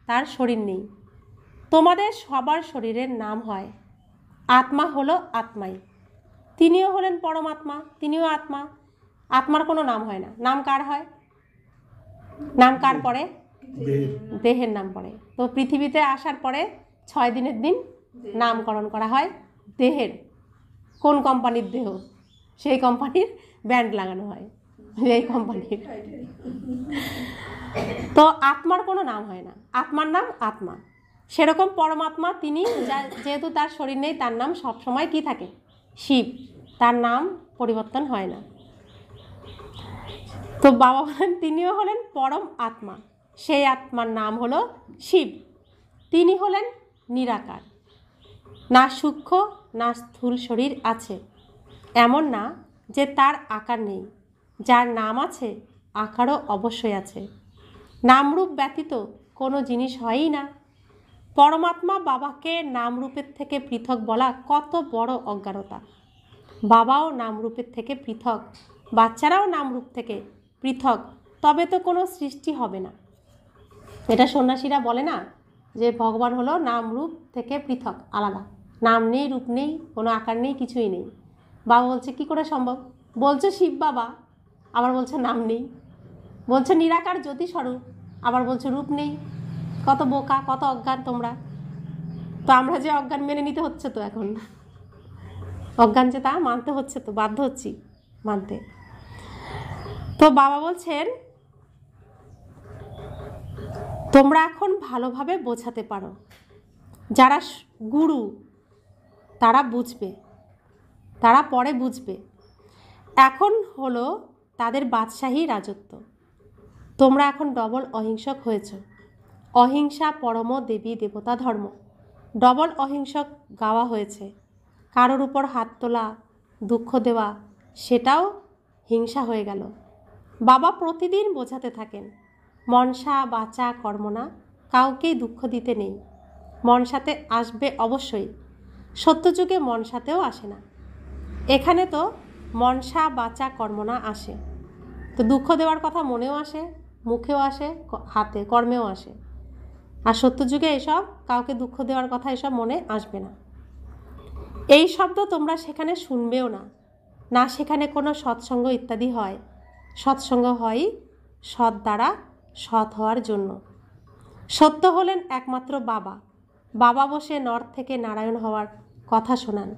তার শরীর নেই। তোমাদের সবার শরীরের নাম হয়। আত্মা হলো আত্মাই, তিনিও হলেন পরমাত্মা, তিনিও আত্মা। আত্মার কোনো নাম হয় না। নাম কার হয়? নাম কার পরে? দেহের নাম পড়ে। তো পৃথিবীতে আসার পরে 6 দিনের দিন নামকরণ করা হয় দেহের। কোন কোম্পানির দেহ, সেই কোম্পানির ব্যান্ড লাগানো হয়, এই কোম্পানির। তো আত্মার কোনো নাম হয় না, আত্মার নাম আত্মা। সেরকম পরমাত্মা তিনি, যেহেতু তার শরীর নেই, তার নাম সবসময় কি থাকে? শিব। তার নাম পরিবর্তন হয় না। তো বাবা বলেন তিনিও হলেন পরম আত্মা, সেই আত্মার নাম হলো শিব। তিনি হলেন নিরাকার, না সূক্ষ্ম না স্থূল শরীর আছে। এমন না যে তার আকার নেই, যার নাম আছে আকারও অবশ্যই আছে। নামরূপ ব্যতীত কোনো জিনিস হয়ই না। পরমাত্মা বাবাকে নামরূপের থেকে পৃথক বলা কত বড় অজ্ঞানতা। বাবাও নামরূপের থেকে পৃথক, বাচ্চারাও নামরূপ থেকে পৃথক, তবে তো কোনো সৃষ্টি হবে না। এটা সন্ন্যাসীরা বলে না যে ভগবান হলো নাম রূপ থেকে পৃথক, আলাদা। নাম নেই, রূপ নেই, কোনো আকার নেই, কিছুই নেই। বাবা বলছে কি করে সম্ভব? বলছে শিব বাবা, আবার বলছে নাম নেই। বলছে নিরাকার জ্যোতি স্বরূপ, আবার বলছে রূপ নেই। কত বোকা, কত অজ্ঞান তোমরা। তো আমরা যে অজ্ঞান মেনে নিতে হচ্ছে, তো এখন অজ্ঞান যে তা মানতে হচ্ছে, তো বাধ্য হচ্ছি মানতে। তো বাবা বলছেন তোমরা এখন ভালোভাবে বোঝাতে পারো। যারা গুরু তারা বুঝবে, তারা পরে বুঝবে। এখন হলো তাদের বাদশাহী রাজত্ব। তোমরা এখন ডবল অহিংসক হয়েছ। অহিংসা পরম দেবী দেবতা ধর্ম। ডবল অহিংসক গাওয়া হয়েছে। কারোর উপর হাত তোলা, দুঃখ দেওয়া, সেটাও হিংসা হয়ে গেল। বাবা প্রতিদিন বোঝাতে থাকেন মনসা বাচা কর্মনা, কাউকেই দুঃখ দিতে নেই। মনসাতে আসবে অবশ্যই, সত্যযুগে মনসাতেও আসে না। এখানে তো মনসা বাচা কর্মনা আসে, তো দুঃখ দেওয়ার কথা মনেও আসে, মুখেও আসে, হাতে কর্মেও আসে। আর সত্যযুগে এসব কাউকে দুঃখ দেওয়ার কথা এসব মনে আসবে না। এই শব্দ তোমরা সেখানে শুনবেও না, না সেখানে কোনো সৎসঙ্গ ইত্যাদি হয়। সৎসঙ্গ হয় সৎ দ্বারা সৎ হওয়ার জন্য। সত্য হলেন একমাত্র বাবা। বাবা বসে নর থেকে নারায়ণ হওয়ার কথা শোনান,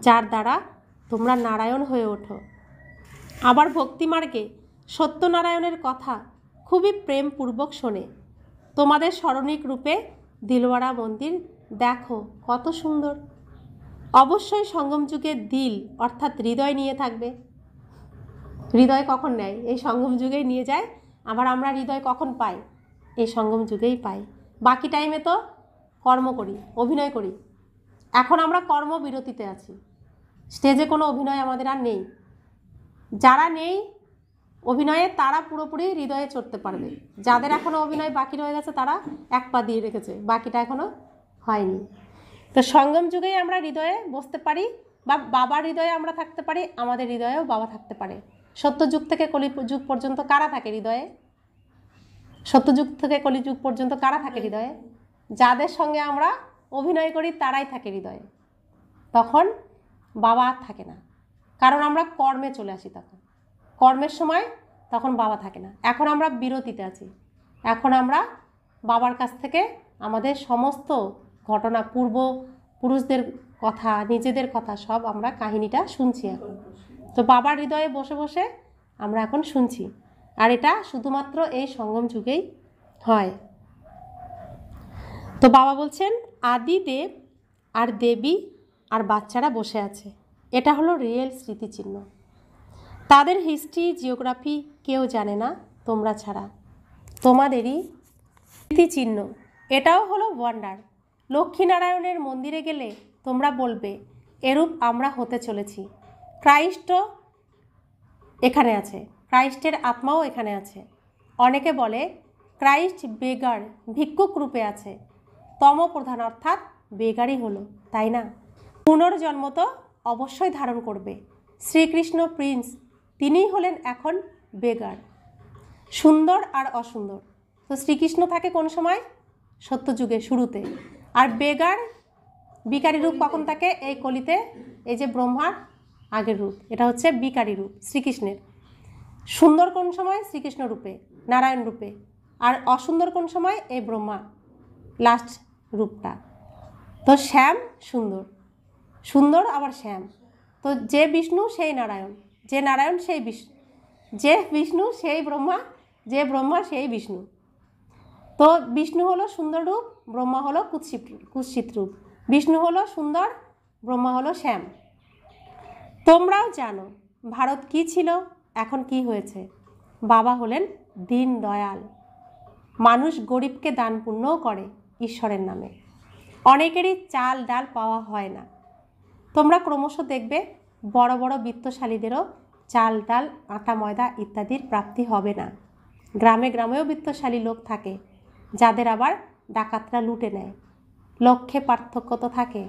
যার দ্বারা তোমরা নারায়ণ হয়ে ওঠো। আবার ভক্তিমার্গে সত্যনারায়ণের কথা খুবই প্রেমপূর্বক শোনে। তোমাদের স্মরণিক রূপে দিলওয়ারা মন্দির দেখো কত সুন্দর। অবশ্যই সঙ্গম যুগে দিল অর্থাৎ হৃদয় নিয়ে থাকবে। হৃদয় কখন নেয়? এই সঙ্গম যুগেই নিয়ে যায়। আবার আমরা হৃদয় কখন পাই? এই সঙ্গম যুগেই পাই। বাকি টাইমে তো কর্ম করি, অভিনয় করি। এখন আমরা কর্মবিরতিতে আছি, স্টেজে কোনো অভিনয় আমাদের আর নেই। যারা নেই অভিনয়ে তারা পুরোপুরি হৃদয়ে চড়তে পারবে। যাদের এখনও অভিনয় বাকি রয়ে গেছে তারা এক পা দিয়ে রেখেছে, বাকিটা এখনও হয়নি। তো সঙ্গম যুগেই আমরা হৃদয়ে বসতে পারি, বা বাবার হৃদয়ে আমরা থাকতে পারি, আমাদের হৃদয়েও বাবা থাকতে পারে। সত্যযুগ থেকে কলিযুগ পর্যন্ত কারা থাকে হৃদয়ে? সত্যযুগ থেকে কলিযুগ পর্যন্ত কারা থাকে হৃদয়ে? যাদের সঙ্গে আমরা অভিনয় করি তারাই থাকে হৃদয়ে। তখন বাবা আর থাকে না, কারণ আমরা কর্মে চলে আসি। তখন কর্মের সময় তখন বাবা থাকে না। এখন আমরা বিরতিতে আছি। এখন আমরা বাবার কাছ থেকে আমাদের সমস্ত ঘটনা, পূর্বপুরুষদের কথা, নিজেদের কথা সব আমরা কাহিনীটা শুনছি এখন। তো বাবার হৃদয়ে বসে বসে আমরা এখন শুনছি। আর এটা শুধুমাত্র এই সঙ্গম যুগেই হয়। তো বাবা বলছেন আদিদেব আর দেবী আর বাচ্চারা বসে আছে। এটা হলো রিয়েল স্মৃতিচিহ্ন। তাদের হিস্ট্রি, জিওগ্রাফি কেউ জানে না তোমরা ছাড়া। তোমাদেরই স্মৃতিচিহ্ন। এটাও হলো ওয়ান্ডার। লক্ষ্মীনারায়ণের মন্দিরে গেলে তোমরা বলবে এরূপ আমরা হতে চলেছি। ক্রাইস্টও এখানে আছে, ক্রাইস্টের আত্মাও এখানে আছে। অনেকে বলে ক্রাইস্ট বেগার, ভিক্ষুক রূপে আছে। তমপ্রধান অর্থাৎ বেগারই হলো, তাই না? পুনর্জন্ম তো অবশ্যই ধারণ করবে। শ্রীকৃষ্ণ প্রিন্স, তিনিই হলেন এখন বেগার, সুন্দর আর অসুন্দর। তো শ্রীকৃষ্ণ থাকে কোন সময়? সত্যযুগে শুরুতে। আর বেগার, বিকারী রূপ কখন থাকে? এই কলিতে। এই যে ব্রহ্মার আগের রূপ, এটা হচ্ছে বিকারী রূপ শ্রীকৃষ্ণের। সুন্দর কোন সময়? শ্রীকৃষ্ণ রূপে, নারায়ণ রূপে। আর অসুন্দর কোন সময়? এই ব্রহ্মা লাস্ট রূপটা। তো শ্যাম সুন্দর, সুন্দর আবার শ্যাম। তো যে বিষ্ণু সেই নারায়ণ, যে নারায়ণ সেই বিষ্ণু, যে বিষ্ণু সেই ব্রহ্মা, যে ব্রহ্মা সেই বিষ্ণু। তো বিষ্ণু হলো সুন্দর রূপ, ব্রহ্মা হলো কুৎসিত রূপ। বিষ্ণু হলো সুন্দর, ব্রহ্মা হলো শ্যাম। তোমরাও জানো ভারত কি ছিল, এখন কি হয়েছে। বাবা হলেন দীন দয়াল। মানুষ গরিবকে দান পুণ্যও করে ঈশ্বরের নামে। অনেকেরই চাল ডাল পাওয়া হয় না। তোমরা ক্রমশ দেখবে বড় বড় বিত্তশালীদেরও চাল ডাল, আটা ময়দা ইত্যাদির প্রাপ্তি হবে না। গ্রামে গ্রামেও বিত্তশালী লোক থাকে, যাদের আবার ডাকাতরা লুটে নেয়। লক্ষ্যে পার্থক্য তো থাকে।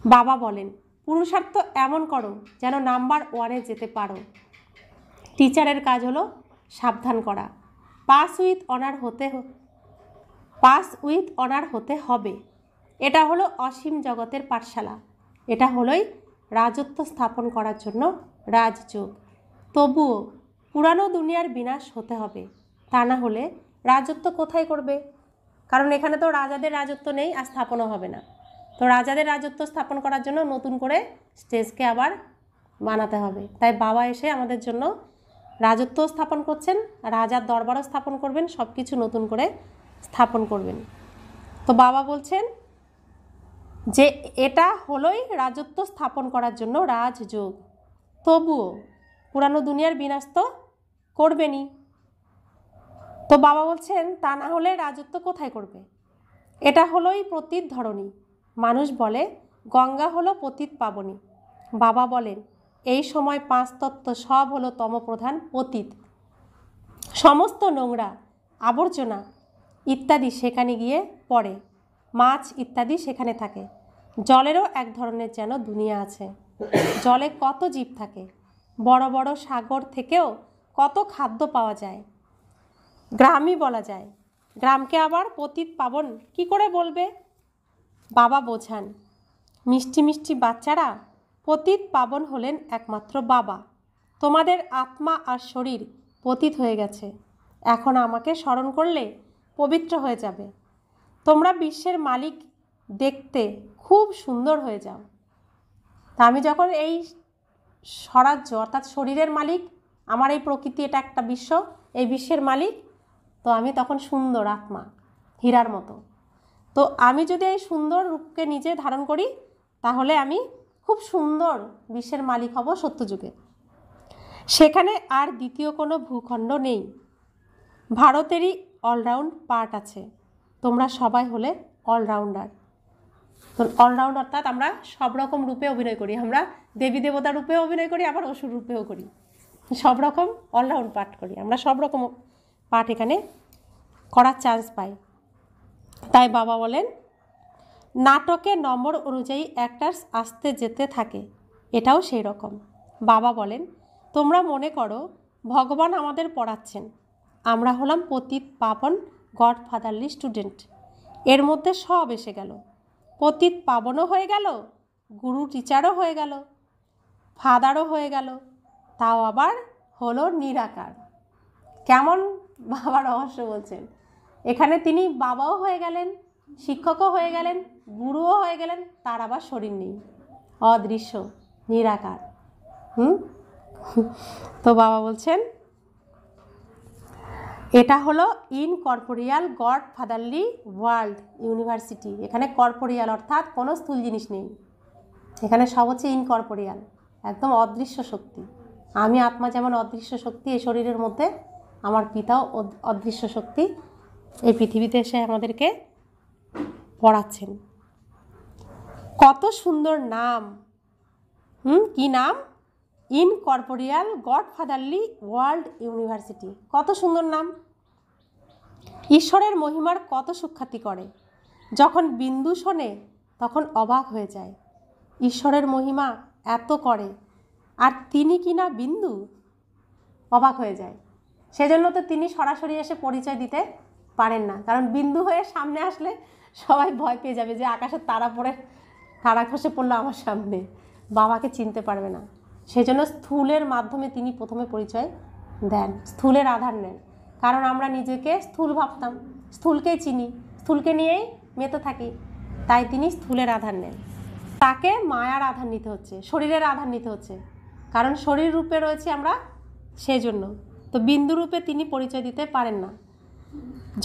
বাবা বলেন পুরুষার্থ এমন করো যেন নাম্বার 1-এ যেতে পারো। টিচারের কাজ হলো সাবধান করা। পাস উইথ অনার হতে হবে। এটা হলো অসীম জগতের পাঠশালা। এটা হলোই রাজত্ব স্থাপন করার জন্য রাজযোগ। তবুও পুরানো দুনিয়ার বিনাশ হতে হবে, তা না হলে রাজত্ব কোথায় করবে? কারণ এখানে তো রাজাদের রাজত্ব নেই, আর স্থাপনও হবে না। তো রাজাদের রাজত্ব স্থাপন করার জন্য নতুন করে স্টেজকে আবার বানাতে হবে। তাই বাবা এসে আমাদের জন্য রাজত্ব স্থাপন করছেন, রাজার দরবারও স্থাপন করবেন, সব কিছু নতুন করে স্থাপন করবেন। তো বাবা বলছেন যে এটা হলোই রাজত্ব স্থাপন করার জন্য রাজযোগ। তবুও পুরানো দুনিয়ার বিনাশ তো করবেনই। তো বাবা বলছেন তা না হলে রাজত্ব কোথায় করবে? এটা হলোই পতিত ধরণী। মানুষ বলে গঙ্গা হলো পতিত পাবনী। বাবা বলেন এই সময় 5 তত্ত্ব সব হলো তমপ্রধান পতিত। সমস্ত নোংরা, আবর্জনা ইত্যাদি সেখানে গিয়ে পড়ে। মাছ ইত্যাদি সেখানে থাকে। জলেরও এক ধরনের যেন দুনিয়া আছে। জলে কত জীব থাকে। বড় বড় সাগর থেকেও কত খাদ্য পাওয়া যায়। গ্রামই বলা যায়। গ্রামকে আবার পতিত পাবন কি করে বলবে? বাবা বোঝান মিষ্টি মিষ্টি বাচ্চারা, পতিত পাবন হলেন একমাত্র বাবা। তোমাদের আত্মা আর শরীর পতিত হয়ে গেছে। এখন আমাকে স্মরণ করলে পবিত্র হয়ে যাবে। তোমরা বিশ্বের মালিক দেখতে খুব সুন্দর হয়ে যাও। তা আমি যখন এই স্বরাজ্য অর্থাৎ শরীরের মালিক, আমার এই প্রকৃতি এটা একটা বিশ্ব, এই বিশ্বের মালিক, তো আমি তখন সুন্দর আত্মা, হীরার মতো। তো আমি যদি এই সুন্দর রূপকে নিজে ধারণ করি তাহলে আমি খুব সুন্দর বিশ্বের মালিক হব সত্যযুগে। সেখানে আর দ্বিতীয় কোনো ভূখণ্ড নেই, ভারতেরই অলরাউন্ড পার্ট আছে, তোমরা সবাই হলে অলরাউন্ডার। তো অলরাউন্ড অর্থাৎ আমরা সব রকম রূপে অভিনয় করি, আমরা দেবী দেবতা রূপেও অভিনয় করি, আবার অসুর রূপেও করি, সব রকম অলরাউন্ড পার্ট করি, আমরা সব রকম পার্ট এখানে করার চান্স পাই। তাই বাবা বলেন নাটকে নম্বর অনুযায়ী অ্যাক্টার্স আসতে যেতে থাকে, এটাও সেই রকম। বাবা বলেন তোমরা মনে করো ভগবান আমাদের পড়াচ্ছেন, আমরা হলাম পতিত পাবন গড ফাদারলি স্টুডেন্ট, এর মধ্যে সব এসে গেল, পতিত পাবনও হয়ে গেল, গুরু টিচারও হয়ে গেল, ফাদারও হয়ে গেল, তাও আবার হলো নিরাকার। কেমন বাবা রহস্য বলছেন, এখানে তিনি বাবাও হয়ে গেলেন, শিক্ষকও হয়ে গেলেন, গুরুও হয়ে গেলেন, তার আবার শরীর নেই, অদৃশ্য নিরাকার। তো বাবা বলছেন এটা হলো ইনকর্পোরিয়াল গড ফাদারলি ওয়ার্ল্ড ইউনিভার্সিটি। এখানে কর্পোরিয়াল অর্থাৎ কোনো স্থূল জিনিস নেই, এখানে সব হচ্ছে ইনকর্পোরিয়াল, একদম অদৃশ্য শক্তি। আমি আত্মা যেমন অদৃশ্য শক্তি এই শরীরের মধ্যে, আমার পিতাও অদৃশ্য শক্তি এই পৃথিবীতে এসে আমাদেরকে পড়াচ্ছেন। কত সুন্দর নাম, কি নাম? ইনকর্পোরিয়াল গড ফাদারলি ওয়ার্ল্ড ইউনিভার্সিটি, কত সুন্দর নাম। ঈশ্বরের মহিমার কত সুখ্যাতি করে, যখন বিন্দু শোনে তখন অবাক হয়ে যায়, ঈশ্বরের মহিমা এত করে আর তিনি কিনা বিন্দু, অবাক হয়ে যায়। সেজন্য তো তিনি সরাসরি এসে পরিচয় দিতে পারেন না, কারণ বিন্দু হয়ে সামনে আসলে সবাই ভয় পেয়ে যাবে যে আকাশের তারা খসে পড়লো আমার সামনে, বাবাকে চিনতে পারবে না। সেজন্য স্থূলের মাধ্যমে তিনি প্রথমে পরিচয় দেন, স্থূলের আধার নেন, কারণ আমরা নিজেকে স্থূল ভাবতাম, স্থূলকেই চিনি, স্থূলকে নিয়েই মেতে থাকি, তাই তিনি স্থূলের আধার নেন। তাকে মায়ার আধার নিতে হচ্ছে, শরীরের আধার নিতে হচ্ছে, কারণ শরীর রূপে রয়েছে আমরা, সেই জন্য। তো বিন্দু রূপে তিনি পরিচয় দিতে পারেন না।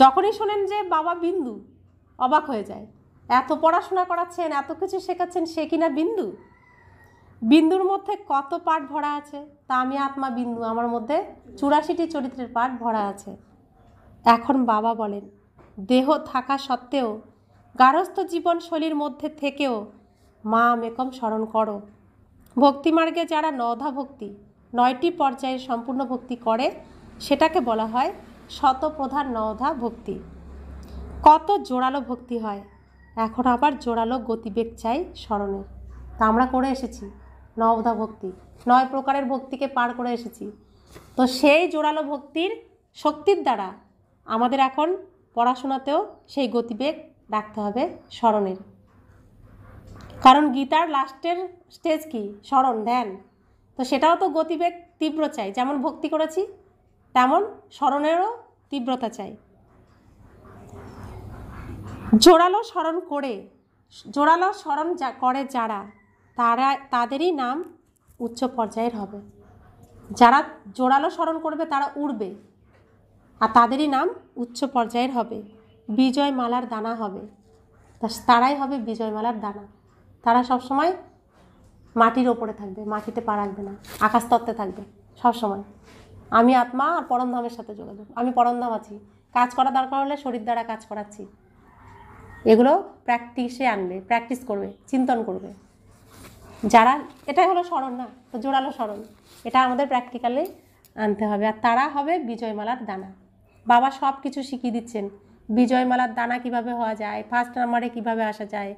যখনই শোনেন যে বাবা বিন্দু, অবাক হয়ে যায়, এত পড়াশোনা করাচ্ছেন, এত কিছু শেখাচ্ছেন, সে কিনা বিন্দু। বিন্দুর মধ্যে কত পাঠ ভরা আছে, তা আমি আত্মা বিন্দু, আমার মধ্যে 84টি চরিত্রের পাঠ ভরা আছে। এখন বাবা বলেন দেহ থাকা সত্ত্বেও, গার্হস্থ্য জীবনশৈলীর মধ্যে থেকেও মাম একম স্মরণ করো। ভক্তিমার্গে যারা নধা ভক্তি, 9টি পর্যায়ে সম্পূর্ণ ভক্তি করে, সেটাকে বলা হয় শতপ্রধান নধা ভক্তি। কত জোরালো ভক্তি হয়, এখন আবার জোরালো গতিবেগ চাই স্মরণের। তা আমরা করে এসেছি নবধা ভক্তি, 9 প্রকারের ভক্তিকে পার করে এসেছি। তো সেই জোরালো ভক্তির শক্তির দ্বারা আমাদের এখন পড়াশোনাতেও সেই গতিবেগ রাখতে হবে স্মরণের, কারণ গীতার লাস্টের স্টেজ কি? স্মরণ, ধ্যান। তো সেটাও তো গতিবেগ তীব্র চাই, যেমন ভক্তি করেছি তেমন স্মরণেরও তীব্রতা চাই। জোরালো স্মরণ করে যারা, তাদেরই নাম উচ্চ পর্যায়ের হবে। যারা জোরালো স্মরণ করবে তারা উড়বে, আর তাদেরই নাম উচ্চ পর্যায়ের হবে, বিজয়মালার দানা হবে। তারাই হবে বিজয়মালার দানা। তারা সবসময় মাটির ওপরে থাকবে, মাটিতে পা রাখবে না, আকাশ তত্ত্বে থাকবে সবসময়। আমি আত্মা আর পরমধামের সাথে যোগাযোগ, আমি পরমধাম আছি, কাজ করা দরকার হলে শরীর দ্বারা কাজ করাচ্ছি। এগুলো প্র্যাকটিসে আনবে, প্র্যাকটিস করবে, চিন্তন করবে যারা। এটাই হলো স্মরণ না, তো জোরালো স্মরণ, এটা আমাদের প্র্যাকটিক্যালি আনতে হবে। আর তারা হবে বিজয়মালার দানা। বাবা সব কিছু শিখিয়ে দিচ্ছেন, বিজয়মালার দানা কিভাবে হওয়া যায়, ফার্স্ট নাম্বারে কিভাবে আসা যায়,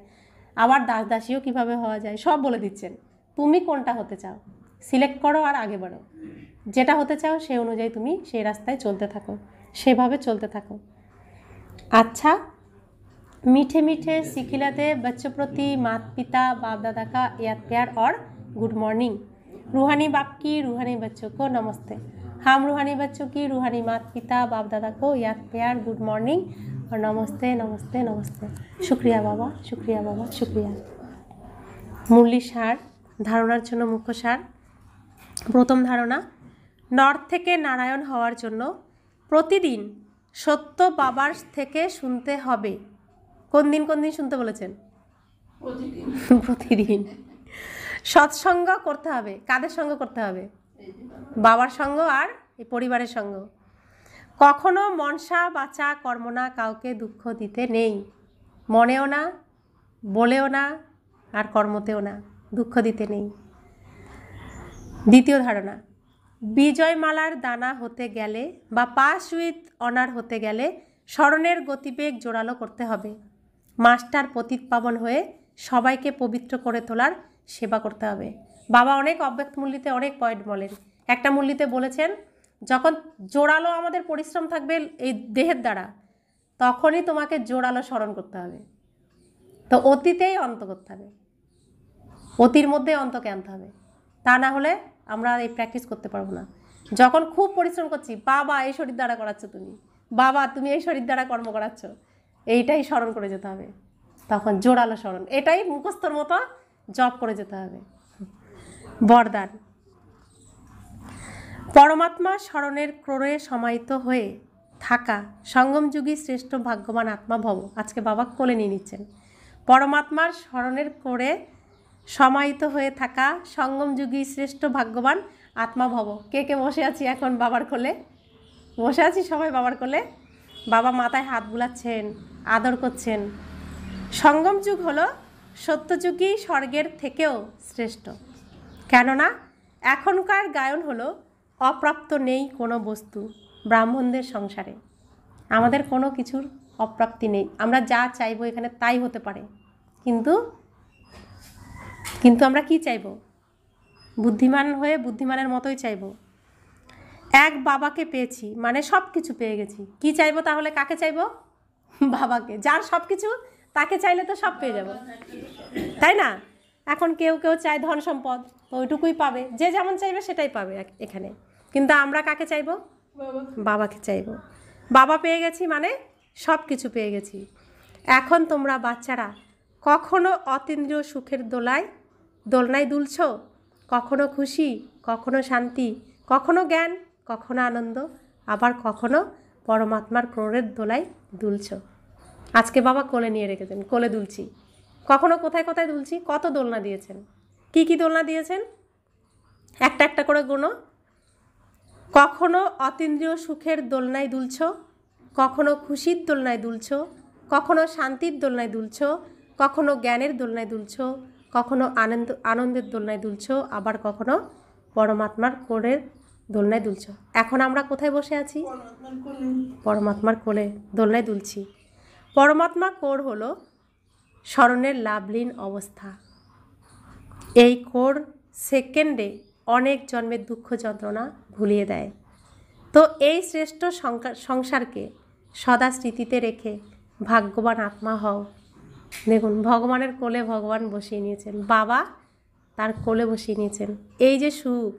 আবার দাসদাসীও কিভাবে হওয়া যায়, সব বলে দিচ্ছেন। তুমি কোনটা হতে চাও সিলেক্ট করো আর আগে বাড়ো, যেটা হতে চাও সেই অনুযায়ী তুমি সেই রাস্তায় চলতে থাকো, সেভাবে চলতে থাকো। अच्छा, मीठे मीठे सिखिलाते बच्चों प्रति माता पिता बाप दादा का याद प्यार और गुड मॉर्निंग। रूहानी बाप की रूहानी बच्चों को नमस्ते। हम रूहानी बच्चों की रूहानी माता पिता बाप दादा को याद प्यार गुड मॉर्निंग और नमस्ते नमस्ते नमस्ते। शुक्रिया बाबा, शुक्रिया बाबा, शुक्रिया। मूल्य सार, धारणार जन्य मुख्य सार। প্রথম ধারণা, নর থেকে নারায়ণ হওয়ার জন্য প্রতিদিন সত্য বাবার থেকে শুনতে হবে। কোন দিন শুনতে বলেছেন? প্রতিদিন। সৎসঙ্গ করতে হবে। কাদের সঙ্গ করতে হবে? বাবার সঙ্গ আর এই পরিবারের সঙ্গ। কখনো মনসা বাচা কর্মনা কাউকে দুঃখ দিতে নেই। মনেও না, বলেও না, আর কর্মতেও না, দুঃখ দিতে নেই। দ্বিতীয় ধারণা, বিজয়মালার দানা হতে গেলে বা পাস উইথ অনার হতে গেলে স্মরণের গতিবেগ জোরালো করতে হবে। মাস্টার পতিত পাবন হয়ে সবাইকে পবিত্র করে তোলার সেবা করতে হবে। বাবা অনেক অব্যক্ত মূল্যতে অনেক পয়েন্ট বলেন। একটা মূল্যতে বলেছেন, যখন জোরালো আমাদের পরিশ্রম থাকবে এই দেহের দ্বারা, তখনই তোমাকে জোরালো স্মরণ করতে হবে। তো অতীতেই অন্ত করতে হবে, অতির মধ্যে অন্তকে আনতে হবে। তা না হলে আমরা এই প্র্যাকটিস করতে পারবো না। যখন খুব পরিশ্রম করছি, বাবা এই শরীর দ্বারা করাচ্ছ তুমি, বাবা তুমি এই শরীর দ্বারা কর্ম করাচ্ছ, এইটাই স্মরণ করে যেতে হবে। তখন জোরালো স্মরণ, এটাই মুখস্থর মতো জপ করে যেতে হবে। বরদান, পরমাত্মা স্মরণের ক্রোড়ে সমাহিত হয়ে থাকা সঙ্গমযুগী শ্রেষ্ঠ ভাগ্যবান আত্মা ভব। আজকে বাবা কোলে নিয়ে নিচ্ছেন। পরমাত্মার স্মরণের ক্রোড়ে সমাহিত হয়ে থাকা সঙ্গমযুগী শ্রেষ্ঠ ভাগ্যবান আত্মা ভব। কে কে বসে আছি এখন বাবার কোলে? বসে আছি সবাই বাবার কোলে। বাবা মাথায় হাত বুলাচ্ছেন, আদর করছেন। সঙ্গম যুগ হলো সত্যযুগী স্বর্গের থেকেও শ্রেষ্ঠ। কেননা এখনকার গায়ন হলো অপ্রাপ্ত নেই কোনো বস্তু ব্রাহ্মণদের সংসারে। আমাদের কোনো কিছুর অপ্রাপ্তি নেই, আমরা যা চাইবো এখানে তাই হতে পারে। কিন্তু আমরা কি চাইব? বুদ্ধিমান হয়ে বুদ্ধিমানের মতোই চাইব। এক বাবাকে পেয়েছি মানে সব কিছু পেয়ে গেছি। কি চাইবো তাহলে? কাকে চাইবো? বাবাকে। যার সব কিছু, তাকে চাইলে তো সব পেয়ে যাব, তাই না? এখন কেউ চায় ধন সম্পদ, তো ওইটুকুই পাবে। যে যেমন চাইবে সেটাই পাবে এখানে। কিন্তু আমরা কাকে চাইবো? বাবাকে চাইবো। বাবা পেয়ে গেছি মানে সব কিছু পেয়ে গেছি। এখন তোমরা বাচ্চারা কখনো অতীন্দ্রিয় সুখের দোলনায় দুলছ, কখনো খুশি, কখনো শান্তি, কখনো জ্ঞান, কখনো আনন্দ, আবার কখনো পরমাত্মার ক্রোড়ের দোলায় দুলছ। আজকে বাবা কোলে নিয়ে রেখেছেন, কোলে দুলছি। কখনো কোথায় দুলছি? কত দোলনা দিয়েছেন, কি দোলনা দিয়েছেন, একটা একটা করে গুনো। কখনো অতীন্দ্রিয় সুখের দোলনায় দুলছ, কখনো খুশির দোলনায় দুলছ, কখনো শান্তির দোলনায় দুলছ, কখনো জ্ঞানের দোলনায় দুলছ, কখনো আনন্দের দোলনায় দুলছ, আবার কখনো পরমাত্মার কোলের দোলনায় দুলছ। এখন আমরা কোথায় বসে আছি? পরমাত্মার কোলে দোলনায় দুলছি। পরমাত্মা কোর হলো স্মরণের লাভলীন অবস্থা। এই কোর সেকেন্ডে অনেক জন্মের দুঃখ যন্ত্রণা ভুলিয়ে দেয়। তো এই শ্রেষ্ঠ সংসারকে সদা স্মৃতিতে রেখে ভাগ্যবান আত্মা হও। দেখুন, ভগবানের কোলে ভগবান বসিয়ে নিয়েছেন, বাবা তার কোলে বসিয়ে নিয়েছেন। এই যে সুখ,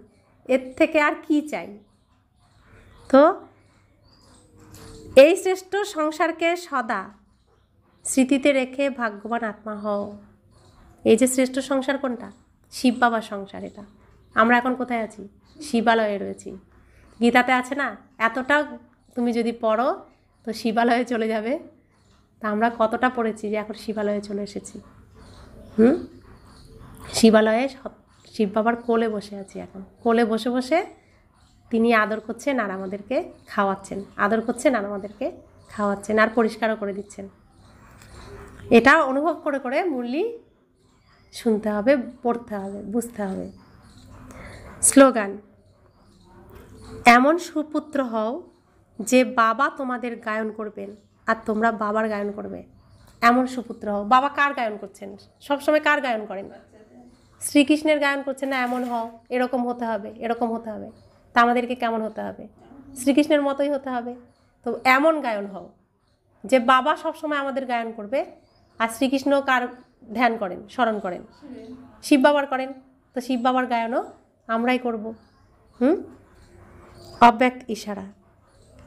এর থেকে আর কি চাই? তো এই শ্রেষ্ঠ সংসারকে সদা স্মৃতিতে রেখে ভাগ্যবান আত্মা হও। এই যে শ্রেষ্ঠ সংসার কোনটা? শিব বাবার সংসার। এটা আমরা এখন কোথায় আছি? শিবালয়ে রয়েছি। গীতাতে আছে না, এতটা তুমি যদি পড়ো তো শিবালয়ে চলে যাবে। তা আমরা কতটা পড়েছি যে এখন শিবালয়ে চলে এসেছি। শিবালয়ে শিব বাবার কোলে বসে আছি। এখন কোলে বসে বসে তিনি আদর করছেন আর আমাদেরকে খাওয়াচ্ছেন, আদর করছেন আর আমাদেরকে খাওয়াচ্ছেন, আর পরিষ্কারও করে দিচ্ছেন। এটা অনুভব করে করে মুরলি শুনতে হবে, পড়তে হবে, বুঝতে হবে। স্লোগান, এমন সুপুত্র হও যে বাবা তোমাদের গায়ন করবেন আর তোমরা বাবার গায়ন করবে। এমন সুপুত্র হও। বাবা কার গায়ন করছেন? সবসময় কার গায়ন করেন? শ্রীকৃষ্ণের গায়ন করছেন না? এমন হও, এরকম হতে হবে, এরকম হতে হবে। তা আমাদেরকে কেমন হতে হবে? শ্রীকৃষ্ণের মতোই হতে হবে। তো এমন গায়ন হও যে বাবা সবসময় আমাদের গায়ন করবে। আর শ্রীকৃষ্ণ কার ধ্যান করেন, স্মরণ করেন? শিব বাবার করেন। তো শিব বাবার গায়নও আমরাই করব। অব্যক্ত ইশারা,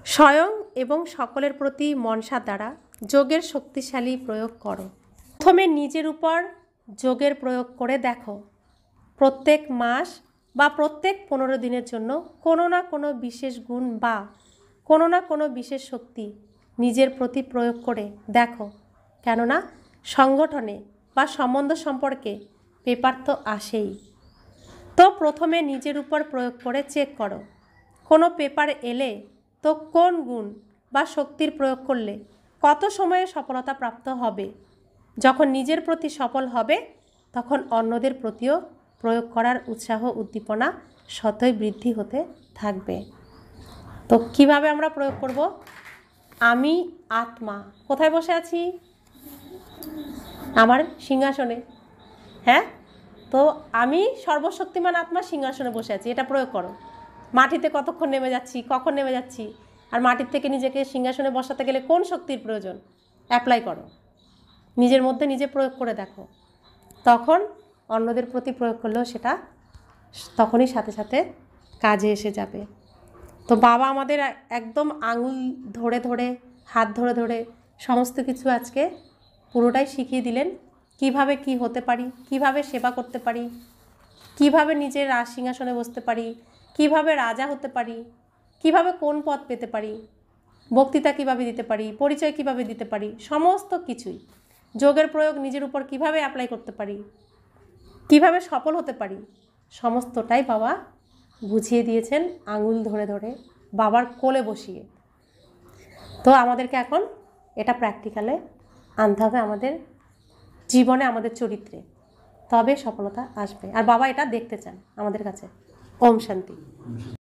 স্বয়ং এবং সকলের প্রতি মনসা দ্বারা যোগের শক্তিশালী প্রয়োগ করো। প্রথমে নিজের উপর যোগের প্রয়োগ করে দেখো। প্রত্যেক মাস বা প্রত্যেক 15 দিনের জন্য কোনো না কোনো বিশেষ গুণ বা কোনো না কোনো বিশেষ শক্তি নিজের প্রতি প্রয়োগ করে দেখো। কেননা সংগঠনে বা সম্বন্ধ সম্পর্কে পেপার তো আসেই। তো প্রথমে নিজের উপর প্রয়োগ করে চেক করো কোনো পেপার এলে তো কোন গুণ বা শক্তির প্রয়োগ করলে কত সময়ে সফলতা প্রাপ্ত হবে। যখন নিজের প্রতি সফল হবে তখন অন্যদের প্রতিও প্রয়োগ করার উৎসাহ উদ্দীপনা স্বতই বৃদ্ধি হতে থাকবে। তো কিভাবে আমরা প্রয়োগ করব? আমি আত্মা কোথায় বসে আছি? আমার সিংহাসনে। হ্যাঁ, তো আমি সর্বশক্তিমান আত্মা সিংহাসনে বসে আছি, এটা প্রয়োগ করো। মাটিতে কতক্ষণ নেমে যাচ্ছি, কখন নেমে যাচ্ছি, আর মাটির থেকে নিজেকে সিংহাসনে বসাতে গেলে কোন শক্তির প্রয়োজন, অ্যাপ্লাই করো। নিজের মধ্যে নিজে প্রয়োগ করে দেখো, তখন অন্যদের প্রতি প্রয়োগ করলেও সেটা তখনই সাথে সাথে কাজে এসে যাবে। তো বাবা আমাদের একদম আঙুল ধরে ধরে, হাত ধরে ধরে সমস্ত কিছু আজকে পুরোটাই শিখিয়ে দিলেন। কিভাবে কি হতে পারি, কিভাবে সেবা করতে পারি, কিভাবে নিজের রাজ সিংহাসনে বসতে পারি, কিভাবে রাজা হতে পারি, কিভাবে কোন পদ পেতে পারি, বক্তৃতা কিভাবে দিতে পারি, পরিচয় কিভাবে দিতে পারি, সমস্ত কিছুই। যোগের প্রয়োগ নিজের উপর কিভাবে অ্যাপ্লাই করতে পারি, কিভাবে সফল হতে পারি, সমস্তটাই বাবা বুঝিয়ে দিয়েছেন আঙুল ধরে ধরে, বাবার কোলে বসিয়ে। তো আমাদেরকে এখন এটা প্র্যাকটিক্যালে আনতে হবে আমাদের জীবনে, আমাদের চরিত্রে, তবে সফলতা আসবে। আর বাবা এটা দেখতে চান আমাদের কাছে। ওম শান্তি।